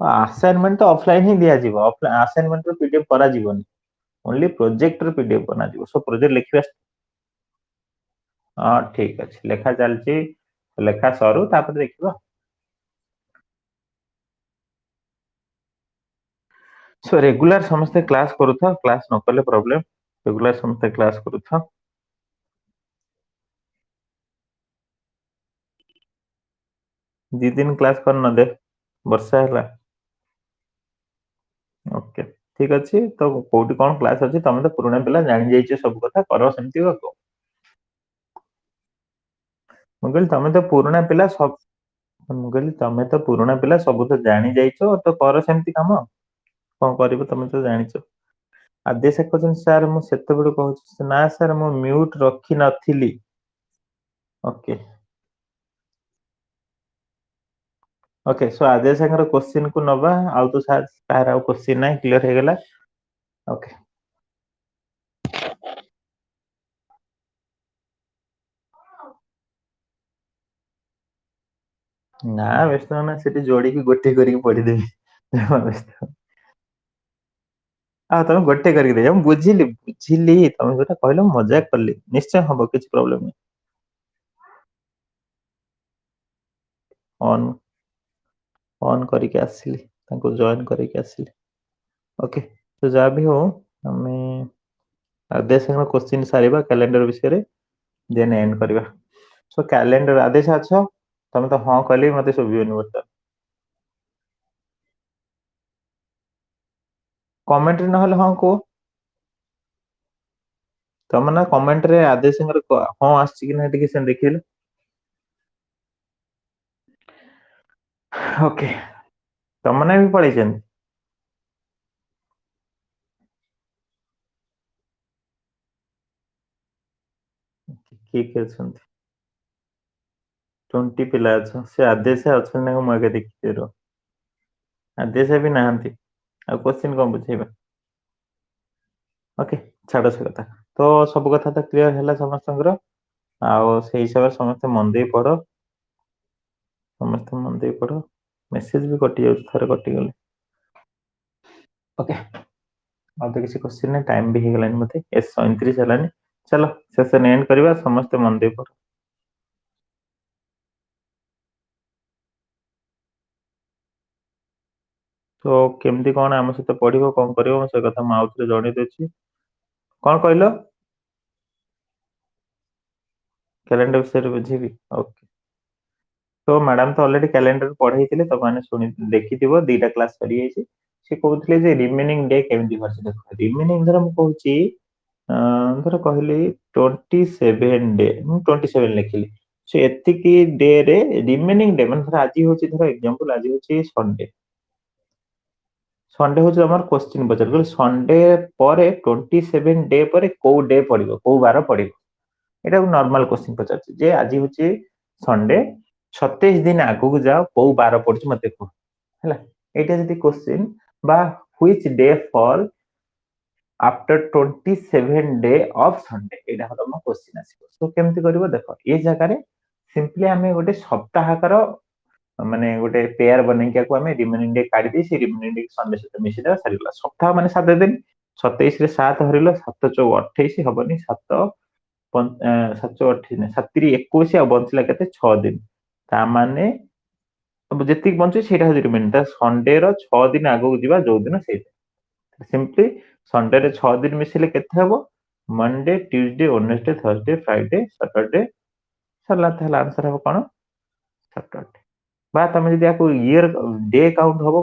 Speaker 1: ଆସାଇନମେଣ୍ଟ ତ ଅଫଲାଇନ ହିଁ ଦିଆଯିବ ଆସାଇନମେଣ୍ଟ ପିଡିଏଫ କରାଯିବନି। ଓନ୍ଲି ପ୍ରୋଜେକ୍ଟର ପିଡିଏଫ ବନାଯିବ ସୋ ପ୍ରୋଜେକ୍ଟ ଲେଖିବା ହଁ ଠିକ ଅଛି ଲେଖା ଚାଲିଛି ଲେଖା ସରୁ ତାପରେ ଦେଖିବା। ସୋ ରେଗୁଲାର ସମସ୍ତେ କ୍ଲାସ କରୁଥାଅ କ୍ଲାସ ନ କଲେ ପ୍ରୋବ୍ଲେମ ରେଗୁଲାର ସମସ୍ତେ କ୍ଲାସ କରୁଥାଅ। 2 ଦିନ କ୍ଲାସ କରିନ ଦେ ବର୍ଷା ହେଲା। ଓକେ ଠିକ ଅଛି ତ କୋଉଠି କଣ କ୍ଲାସ ଅଛି ତମେ ତ ପୁରୁଣା ପିଲା ଜାଣିଯାଇଛ ସବୁ କଥା କର ସେମିତି ଆଉ କଣ। ମୁଁ କହିଲି ତମେ ତ ପୁରୁଣା ପିଲା ମୁଁ କହିଲି ତମେ ତ ପୁରୁଣା ପିଲା ସବୁ ତ ଜାଣି ଯାଇଛ ତ କର ସେମିତି କାମ। କଣ କରିବ ତମେ ତ ଜାଣିଛ। ଆଦ୍ୟ କହୁଛନ୍ତି ସାର୍ ମୁଁ ସେତେବେଳୁ କହୁଛି ନା ସାର୍ ମୁଁ ମ୍ୟୁଟ ରଖି ନଥିଲି। ଓକେ। ଓକେ ସୋ ଆଦ୍ୟା ସାଙ୍ଗର କୋଶ୍ଚିନ୍ କୁ ନବା ଆଉ ତ କାହାର ଆଉ କୋଶ୍ଚିନ୍ ନାହିଁ କ୍ଲିୟର ହେଇଗଲା। ଓକେ। ନା ବ୍ୟସ୍ତ ହନା ସେଠି ଯୋଡିକି ଗୋଟେ କରିକି ପଢିଦେବି ବ୍ୟସ୍ତ ଆଉ ତମେ ଗୋଟେ କରିକି ଦେଇଛ ମୁଁ ବୁଝିଲି ତମେ ଯୋଉଟା କହିଲ ମୁଁ ମଜାକ କଲି ନିଶ୍ଚୟ ହବ କିଛି ପ୍ରୋବ୍ଲେମ ନାହିଁ। ଅନ୍ ऑन करके आसिली ताको जॉइन करके आसिली ओके तो जहाँ भी हो हमें आदेश क्वेश्चन सारिबा कैलेंडर विषय रे देन एंड करबा सो कैलेंडर आदेश अच्छा तमे तो हां कहली मते सुबियोनी बता कमेंट रे नहले हां को तमे ना कमेंट रे आदेश हां आछि कि ना टिके से देखिले ओके तमने भी पढ़ी छन की के छन 20 पिला छ से आदेश अछन ना मगे देखि रो आदेश भी नाहंती आ क्वेश्चन कोन बुझेबा ओके छाड़ से कथा तो सब कथा तो क्लियर हैला समस्तंकर आउ से हिसाब से समस्त मन दे पढ़ो समस्त मन दे पढ़ो मेसेज भी कटि जाउ थरे कटि गले ओके आ तो किसी क्वेश्चन ने टाइम भी हे गलानी मते एस 29 हलानी चलो सेशन एंड करबा समस्त मन दे पढ़ो तो केमती कोन आम सहित पढ़िबो कोन करिवो से कथा म आउथरे जणे देछि कोन कहलो कैलेंडर विषय बुझीबी ओके तो मैडम तो ऑलरेडी कैलेंडर पढ़ाई तो मैंने शुणी देखी दीटा क्लास सरी जाइए से कहते जे रिमेनिंग डे केमती भर्सी देख रिमेनिंग धर मुझे कहूँ धर कहली 27 डे 27 लिखिली से एतिकी डे रे रिमेनिंग डे मतलब आज हूँ धर एग्जांपल आज हूँ संडे संडे हूँ आम क्वेश्चन पचार संडे पर 27 डे पर कौ डे पड़ो कौ बार पड़ो यहाँ नॉर्मल क्वेश्चन पचार जे आज हूँ संडे 27 दिन आगु जाओ कौ बार पड़छ मत कह है एटा जदि क्वेश्चन बा which day fall after 27 day of Sunday एटा हम क्वेश्चन आसीबो सो केमति करबो देखो ए जगह रे सिंपली हमें गोटे सप्ताहकर माने गोटे पेयर बनै के को हमें रिमेनिंग डे काढी दे से रिमेनिंग डे संडे सहित मिसी दे सरीला सप्ताह माने 7 दिन 27 रे 7 हरिलो 7 चौ 28 हबनी 7 7 चौ 28 नहीं 7 री 21 आ बंचला केते 6 दिन ता माने अब जेतिक बंचु सेटा हजि रिमेनिंग ता संडे रो 6 दिन आगु जिबा जो दिन से सिंपली संडे रे 6 दिन मिसिले केते हबो Monday Tuesday Wednesday Thursday Friday Saturday सरला ताहला आंसर हबो कोन सैटरडे बा तमे जदि आको ईयर डे काउंट हबो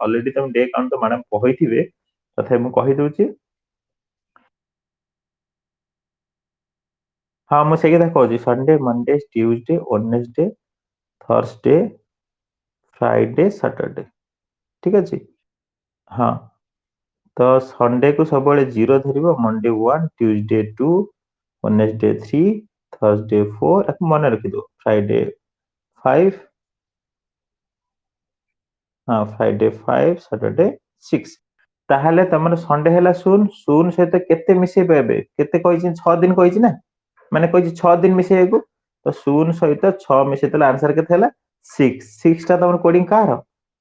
Speaker 1: ऑलरेडी तमे डे काउंट तो मैडम कहिथिबे तथे मु कहि दउची हां मु सेही कथा कहूची Sunday Monday Tuesday Wednesday Thursday Friday Saturday ठीक अछि हां तो संडे को सब 0 धरिबो मंडे 1 ट्यूसडे 2 वेडनेसडे 3 थर्सडे 4 आप मन रखि दो फ्राइडे 5 हां फ्राइडे 5 सैटरडे 6 ताहले तमर संडे हैला शून शून सहित केते मिसे पेबे केते कहि 6 दिन कहि ना माने कहि 6 दिन मिसे को तो शून सहित 6 मिसे तले आंसर केते हैला 6 6 ता तमर कोडिंग कार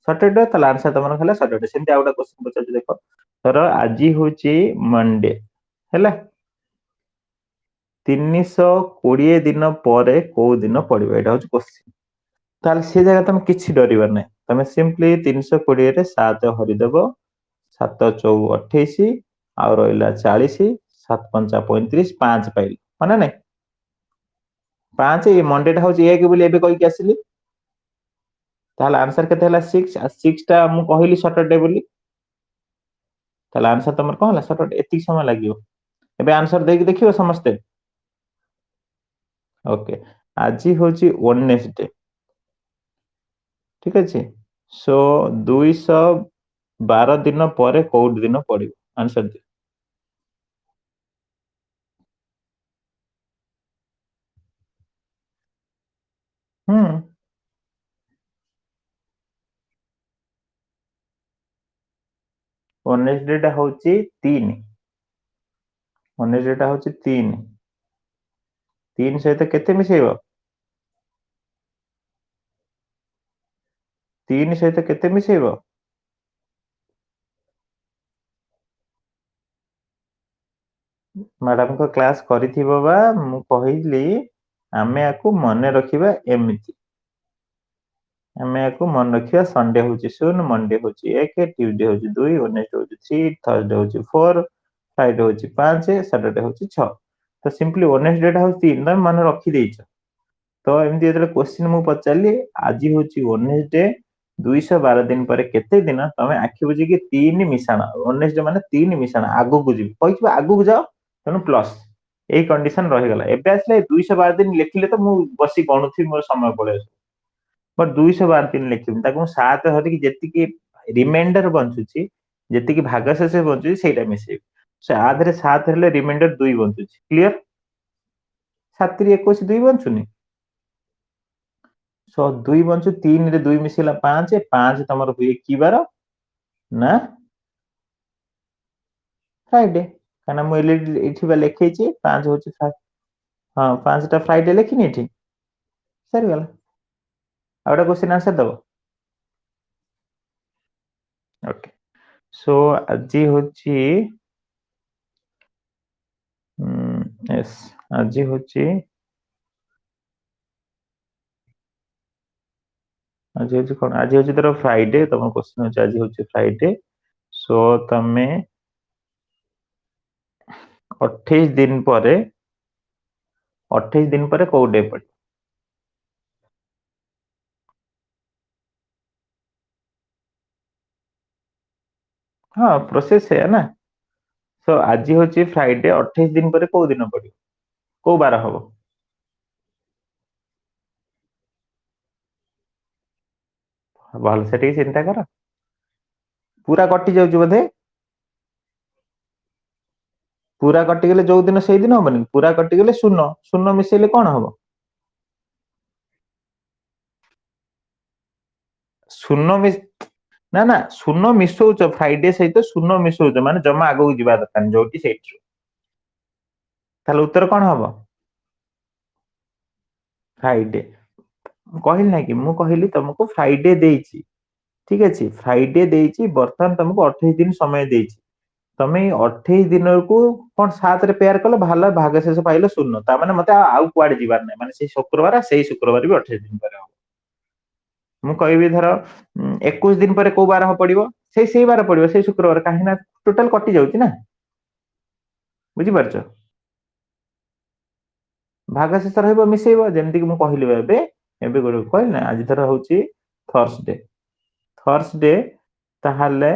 Speaker 1: सैटरडे तले आंसर तमर हैला सैटरडे सेमति आउटा क्वेश्चन पचार देखो तर आज हूँ मंडे है 320 दिन पर कौ दिन पड़ो यहाँ हूँ क्वेश्चन ताल से जगह तुम किसी डर ना तुम सिंपली 320 रे 7 हरिदेव 7 चौ 28 आउ रहा 40 7 पंचा 35 5 पाइल हाँ ना नहीं 5 ये मंडे टा हूँ 1 बोली एबे कहिके आसिली ताल आंसर केते हला 6 आ 6 टा मु कहली सैटरडे बोली ताल आंसर तमर कोन हला सैटरडे एतिक समय लागियो एबे आंसर देख देखियो समस्ते ओके आज हूँ वेडनेसडे ठीक अच्छे सो 212 दिन पर कौट दिन पड़ो आंसर दे हम्म वेडनेसडे टा हूँ 3 वेडनेसडे टा हूँ 3 3 सहित केते मिसेइबो 3 सहित केते मिसेइबो मैडम को क्लास करिथिबो बा मु कहिली आमे आकु मने रखिबा एमिति आम या मन रखा संडे हूँ 0, मंडे हूँ 1, ट्यूजडे हूँ 2, वेडनेसडे हूँ 3, थर्सडे हूँ 4, फ्राइडे हूँ 5, सैटरडे हूँ 6। तो सिंपली वेडनेसडे टा हूँ 3 तुम मन रखी तो एमती जो क्वेश्चन मुझे पचारि आज हूँ वेडनेसडे 212 दिन पर केते दिन तुम आखि बुझी 3 मिशाण वेडनेसडे माने 3 मिशाण आगु को जी कही आगु जाओ तेणु प्लस यही कंडीशन रहीगला एबे आसले 212 दिन लिखिले तो मुझे बस गणुथी मोर समय पड़े बट 212 दिन लिखी सात धरिकी जी रिमाइंडर बंचुची जी भागशेष बंचुची से मिसेबी से आधे 7 रिमाइंडर 2 बंचुची क्लीयर 7 3 21 2 बंचुनी सो 2 बंचु 3 रे 2 मिसेला 5 5 तमर हुए की बार ना फ्राइडे कहना मुझे ये लिखे 5 हूँ हाँ 5टा फ्राइडे लिखिनी ये सरीगला आउटा क्वेश्चन आंसर दब ओके सो आज हूँ यस आज हूँ आज हूँ कौन आज हूँ तर फ्राइडे तुम क्वेश्चन हूँ आज हूँ फ्राइडे सो तमे 28 दिन पर 28 दिन पर कौ डे पड़े हाँ प्रोसेस है ना सो आज हूँ फ्राइडे 28 दिन पर कौ दिन पड़ो कौ बार हम भल से चिंता कर पूरा कटि जाऊँ बोधे पूरा कटिगले जो दिन से दिन हमनी पूरा कटिगले शून्य शून्य मिसेले कौन हम शून्य मिस ना ना शून्य मिसौच फ्राइडे सहित शून्य मिसौच माने जमा आगो जीवा दरकार जोटी सेठ ताले उत्तर कौन हम फ्राइडे कहली ना कि मु कहली तुमको फ्राइडे देइची ठीक अछि फ्राइडे देइची बर्तमान तुमको 28 दिन समय देइची तमे 28 दिन को कौन 7 रे पेयर कल भाला भाग शेष पाइलो शून्य ता माने मते आउ कुआडे जीवार नै माने से शुक्रवार से शुक्रवार भी 28 दिन पर मु कहबी धर 21 दिन पर को बार पड़िबो से बार पड़िबो से शुक्रवार काहे ना टोटल कटि जाउची ना बुझी पारछ भाग शेष रहइबो मिसेइबो जेमति कि मु कहली एबे एबे गोटे कहली ना आज धर होची थर्सडे थर्सडे ताहाले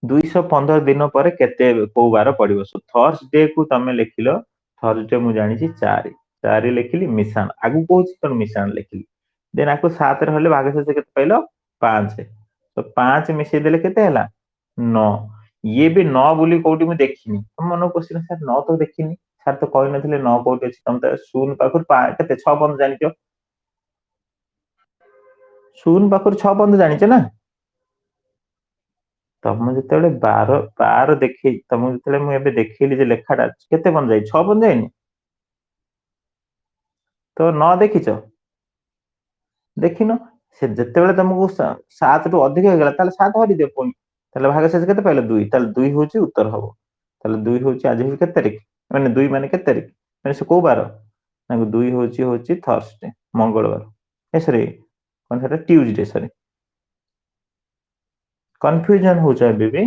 Speaker 1: 215 दिन पर केते को बार पड़िबो सो थर्सडे को तमे लिखिलो थर्सडे मु जानि छी 4 4 लिखिली मिशान आगु कहूची तन मिशान लिखिली देन आको 7 रे हले भाग शेष केते पाइलो 5 तो 5 मिसै देले केते हला 9 ये भी 9 बोली कोठी मु देखिनी हम मन क्वेश्चन सर 9 तो देखिनी सर तो कहि नथिले 9 कोठी अछि तम त शून पाखुर केते 6 बंद जानिचो शून पाखुर 6 बंद जानिचो ना तम जेतेबेले 12 12 देखि तम जेतेबेले मु एबे देखिली जे लेखाटा केते बंद जाई 6 बंद जाइनी तो 9 देखिचो देखिनो से जेतेबेले तुमको 7 रु अधिक हो गेला ताले 7 हरि दे पुनी ताले भाग शेष केते पाइलो 2 ताले 2 होची उत्तर हबो ताले 2 होची आज होची केते तारिख माने 2 माने केते तारिख माने से को बार ना 2 होची थर्सडे मंगलवार ए सॉरी कोन सेटा ट्यूसडे सॉरी कंफ्यूजन हो जाए बेबी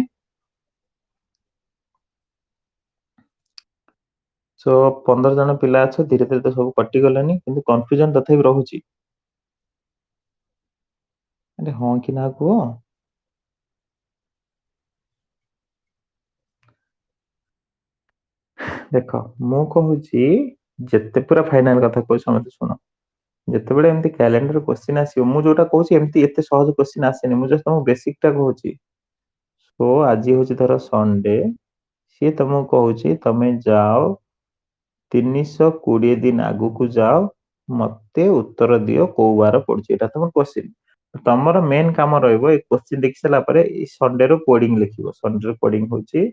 Speaker 1: सो 15 जन पिला अछ धीरे धीरे तो सब कटि गलानी किंतु कंफ्यूजन तथे भी रहूची अरे हां कि ना को देखो मु कहूची जेते पूरा फाइनल कथा कोइ समझ सुनो जेतेबेले एमती कैलेंडर क्वेश्चन आसीयो मु जोटा कहूची एमती एते सहज क्वेश्चन आसेनी मु जस्ट तुमको बेसिक टा कहूची सो आज होची धर संडे सी तुमको कहूची तमे जाओ 320 दिन आगु को जाओ मते उत्तर दियो को बार पड़छ एटा तुम क्वेश्चन तमरो मेन काम रहइबो ए क्वेश्चन देखि सला परे ई संडे रो कोडिंग लिखिबो संडे रो कोडिंग होची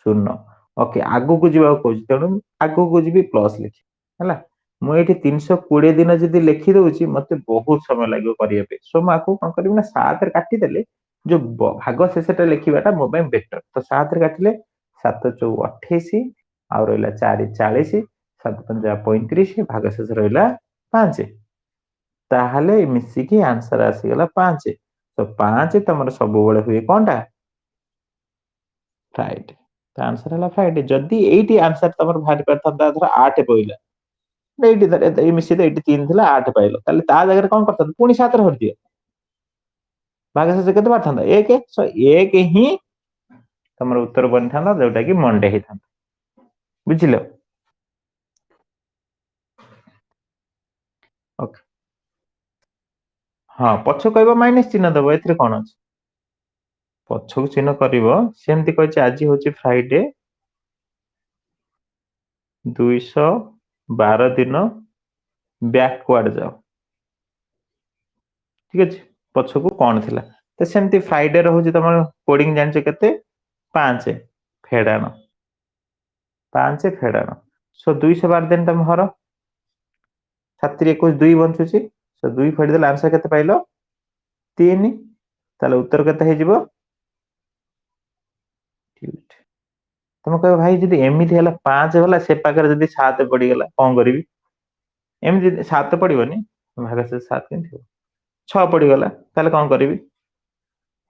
Speaker 1: शून्य ओके आगु को जीवा कहूची तेणु आगु को जीबी प्लस लिखि हला मु एठी 320 दिन जदी लिखि दउची मते बहुत समय लागो करिया पे सो मा को कोन करबी ना 7 रे काटी देले जो भाग शेषटा लिखिबाटा मो पे बेटर तो 7 रे काटिले 7 चौ 28 आ रहला 4 40 7 पंजा 35 भाग शेष रहला 5 ताहले मिसिकी आंसर आसीगला 5 तो 5 तमर सब बेले हुए कोनटा फ्राइडे तो आंसर हला फ्राइडे जदी एठी आंसर तमर भारी परथदा धर 8 पइला एठी धर ए मिसी तो एठी 3 थिला 8 पाइलो ताले ता जगह कोन करथद पुनी 7 रे भर दियो भागे से केते बारथदा 1 सो 1 ही तमर उत्तर बनथाना जोटा कि मंडे हिथान बुझिलो ओके हां पछ कहबो माइनस चिन्ह देबो एथरे कोन अछि पछक चिन्ह करिवो सेमति कहछि आजि होछि फ्राइडे 212 दिन बैकवर्ड जाओ ठीक अछि पछकु कोन थिला तो सेमति फ्राइडे रहउछि तमर कोडिंग जानछे केते 5 फेडानो 5 फेडानो सो 212 दिन तम हर 7 21 2 बंचुछि सो 2 फेड देला आंसर केते पाइलो 3 ताले उत्तर केते हे जिवो तुम कह भाई जदि एमिति हला 5 होला से पाकर जदि 7 पड़ी गला कोन करबी एमिति 7 पड़िबनी भाग से 7 केन थियो 6 पड़ी गला ताले कोन करबी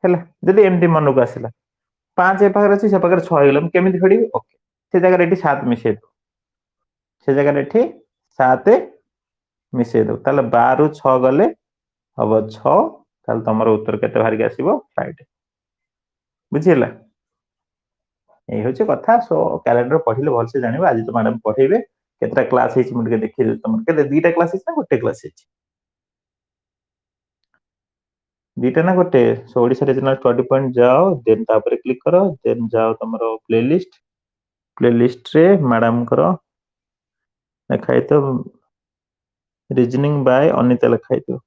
Speaker 1: ହେଲା ଯଦି ଏମିତି ମନକୁ ଆସିଲା 5 ଏ ପାଖରେ ଅଛି ସେ ପାଖରେ 6 ହେଇଗଲା ମୁଁ କେମିତି ଫେଡ଼ିବି ଓକେ ସେ ଜାଗାରେ ଏଠି 7 ମିଶେଇ ଦଉ ସେ ଜାଗାରେ ଏଠି 7 ମିଶେଇ ଦଉ ତାହେଲେ 12 ରୁ 6 ଗଲେ ହବ 6 ତାହେଲେ ତମର ଉତ୍ତର କେତେ ବାହାରିକି ଆସିବ ଫ୍ରାଇଡେ ବୁଝିହେଲା এই হচ্ছে কথা সো ক্যালেন্ডর পড়িলে ভালসে জানিবা আজি তো ম্যাডাম পড়াইবে কেতটা ক্লাস ହେଇଛି ମୁଁ ଟିକେ ଦେଖେଇ ଦଉଛି ତମର କେତେ ଦିଟା କ୍ଲାସ ହେଇଛି ନା ଗୋଟେ କ୍ଲାସ ହେଇଛି ଦିଟା ନା ଗୋଟେ ସो ଓଡିଶା ରିଜନାଲ ଷ୍ଟଡି ପଏଣ୍ଟ ଯାଅ ଦେନ୍ ତାପରେ କ୍ଲିକ କର ଦେନ୍ ଯାଅ ତମର ପ୍ଲେଲିଷ୍ଟ ରେ ମ୍ୟାଡାମ କର ଲେଖା ହେଇଥିବ ରିଜନିଂ ବାय ଅନିତା ଲେଖା ହେଇଥିବ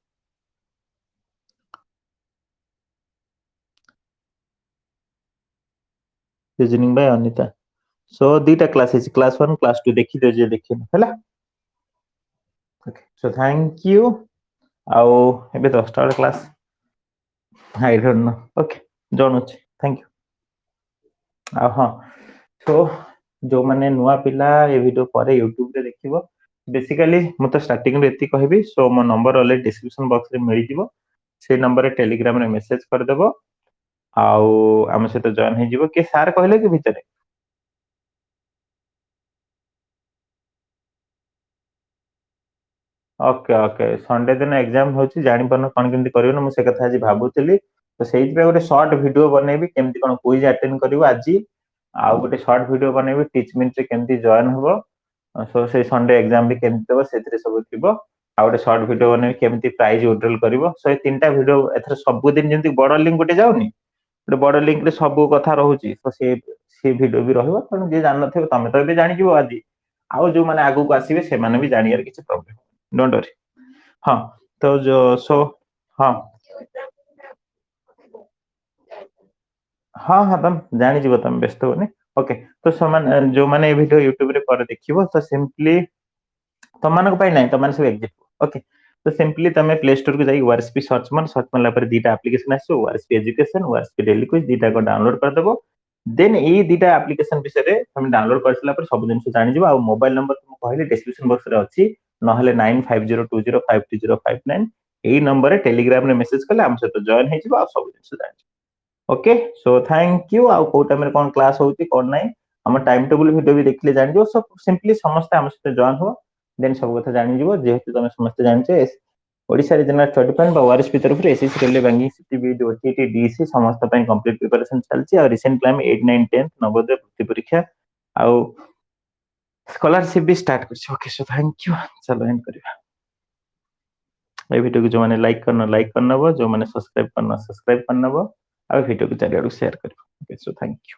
Speaker 1: ରିଜନିଂ ବାय ଅନିତା सो दीटा क्लास है क्लास 1 क्लास 2 देखि दे जे देखि हैला ओके सो थैंक यू आउ एबे 10टा वाला class I don't know okay John अछि थैंक यू आ हां सो जो माने नुआ पिला ए वीडियो पर YouTube रे देखिबो बेसिकली मु तो स्टार्टिंग रे एति कहबी सो मो नंबर ऑलरेडी डिस्क्रिप्शन बॉक्स रे मिल जिवो से नंबर रे टेलीग्राम रे मेसेज कर देबो आउ हम से तो जॉइन हे जिवो के सर कहले कि भीतर ओके ओके संडे दिन एग्जाम होची जानि परन कोन केमति करियो न मु से कथा आज भाबुतली तो सेहि पे गोटे शॉर्ट वीडियो बनेबी केमति कोन क्विज अटेंड करिवो आजी आ गोटे शॉर्ट वीडियो बनेबी टीच मिनट रे केमति जॉइन हबो सो से संडे एग्जाम भी केमति देबो सेथिरे सब थिबो आ गोटे शॉर्ट वीडियो बनेबी केमति प्राइज विड्रॉल करिवो सो ए तीनटा वीडियो एथरे सब दिन जेमति बड़ लिंक गोटे जाउनी गोटे बड़ लिंक रे सब कथा रहउची तो से वीडियो भी रहइबो तने जे जान नथिबो तमे तो एबे जानि जिवो आजी आउ जो माने आगु को आसीबे से माने भी जानियार किछ प्रॉब्लम डोंट वरी हाँ तो जो सो हाँ हाँ हाँ तम जानी जीवो तम व्यस्त होनी ओके तो समान जो माने वीडियो यूट्यूब रे पर देखिबो तो सिंपली तम मानक पई नै तम माने सब एग्जिट ओके तो सिंपली तमे प्ले स्टोर को जाई वारसपी सर्च मारला पर दीटा एप्लीकेशन आसो वारसपी एजुकेशन वारसपी डेली क्विज दीटा को डाउनलोड कर देबो देन ए दीटा एप्लीकेशन विषय रे हम डाउनलोड करसला पर सब दिन से जानि जिवो आ मोबाइल नंबर तुम कहले डिस्क्रिप्शन बॉक्स रे अछि नहले 9502052059 एई नंबर रे टेलीग्राम रे मेसेज करले हम से तो जॉइन हे जिवो आ सब दिन से जानि ओके सो थैंक यू आ को टाइम रे कोन क्लास होउची कोन नै हम टाइम टेबल वीडियो भी देखले जानि जो सब सिंपली समस्त हम से जॉइन हो देन सब कथा जानि जिवो जेहेतु तमे समस्त जानछे ओडिसा रीजनल स्टडी पॉइंट बा वारसपी तरफ रे SSC railway banking CTB OTT DC समस्त पई कंप्लीट प्रिपरेशन चलची आ रिसेंट टाइम 8 9 10 नवोदय वृत्ति परीक्षा आ स्कॉलरशिप भी स्टार्ट करछि ओके सो थैंक यू चलो एंड करिवा ए वीडियो को जो माने लाइक करना जो माने सब्सक्राइब करना आ वीडियो को चारियाडू शेयर कर ओके सो थैंक यू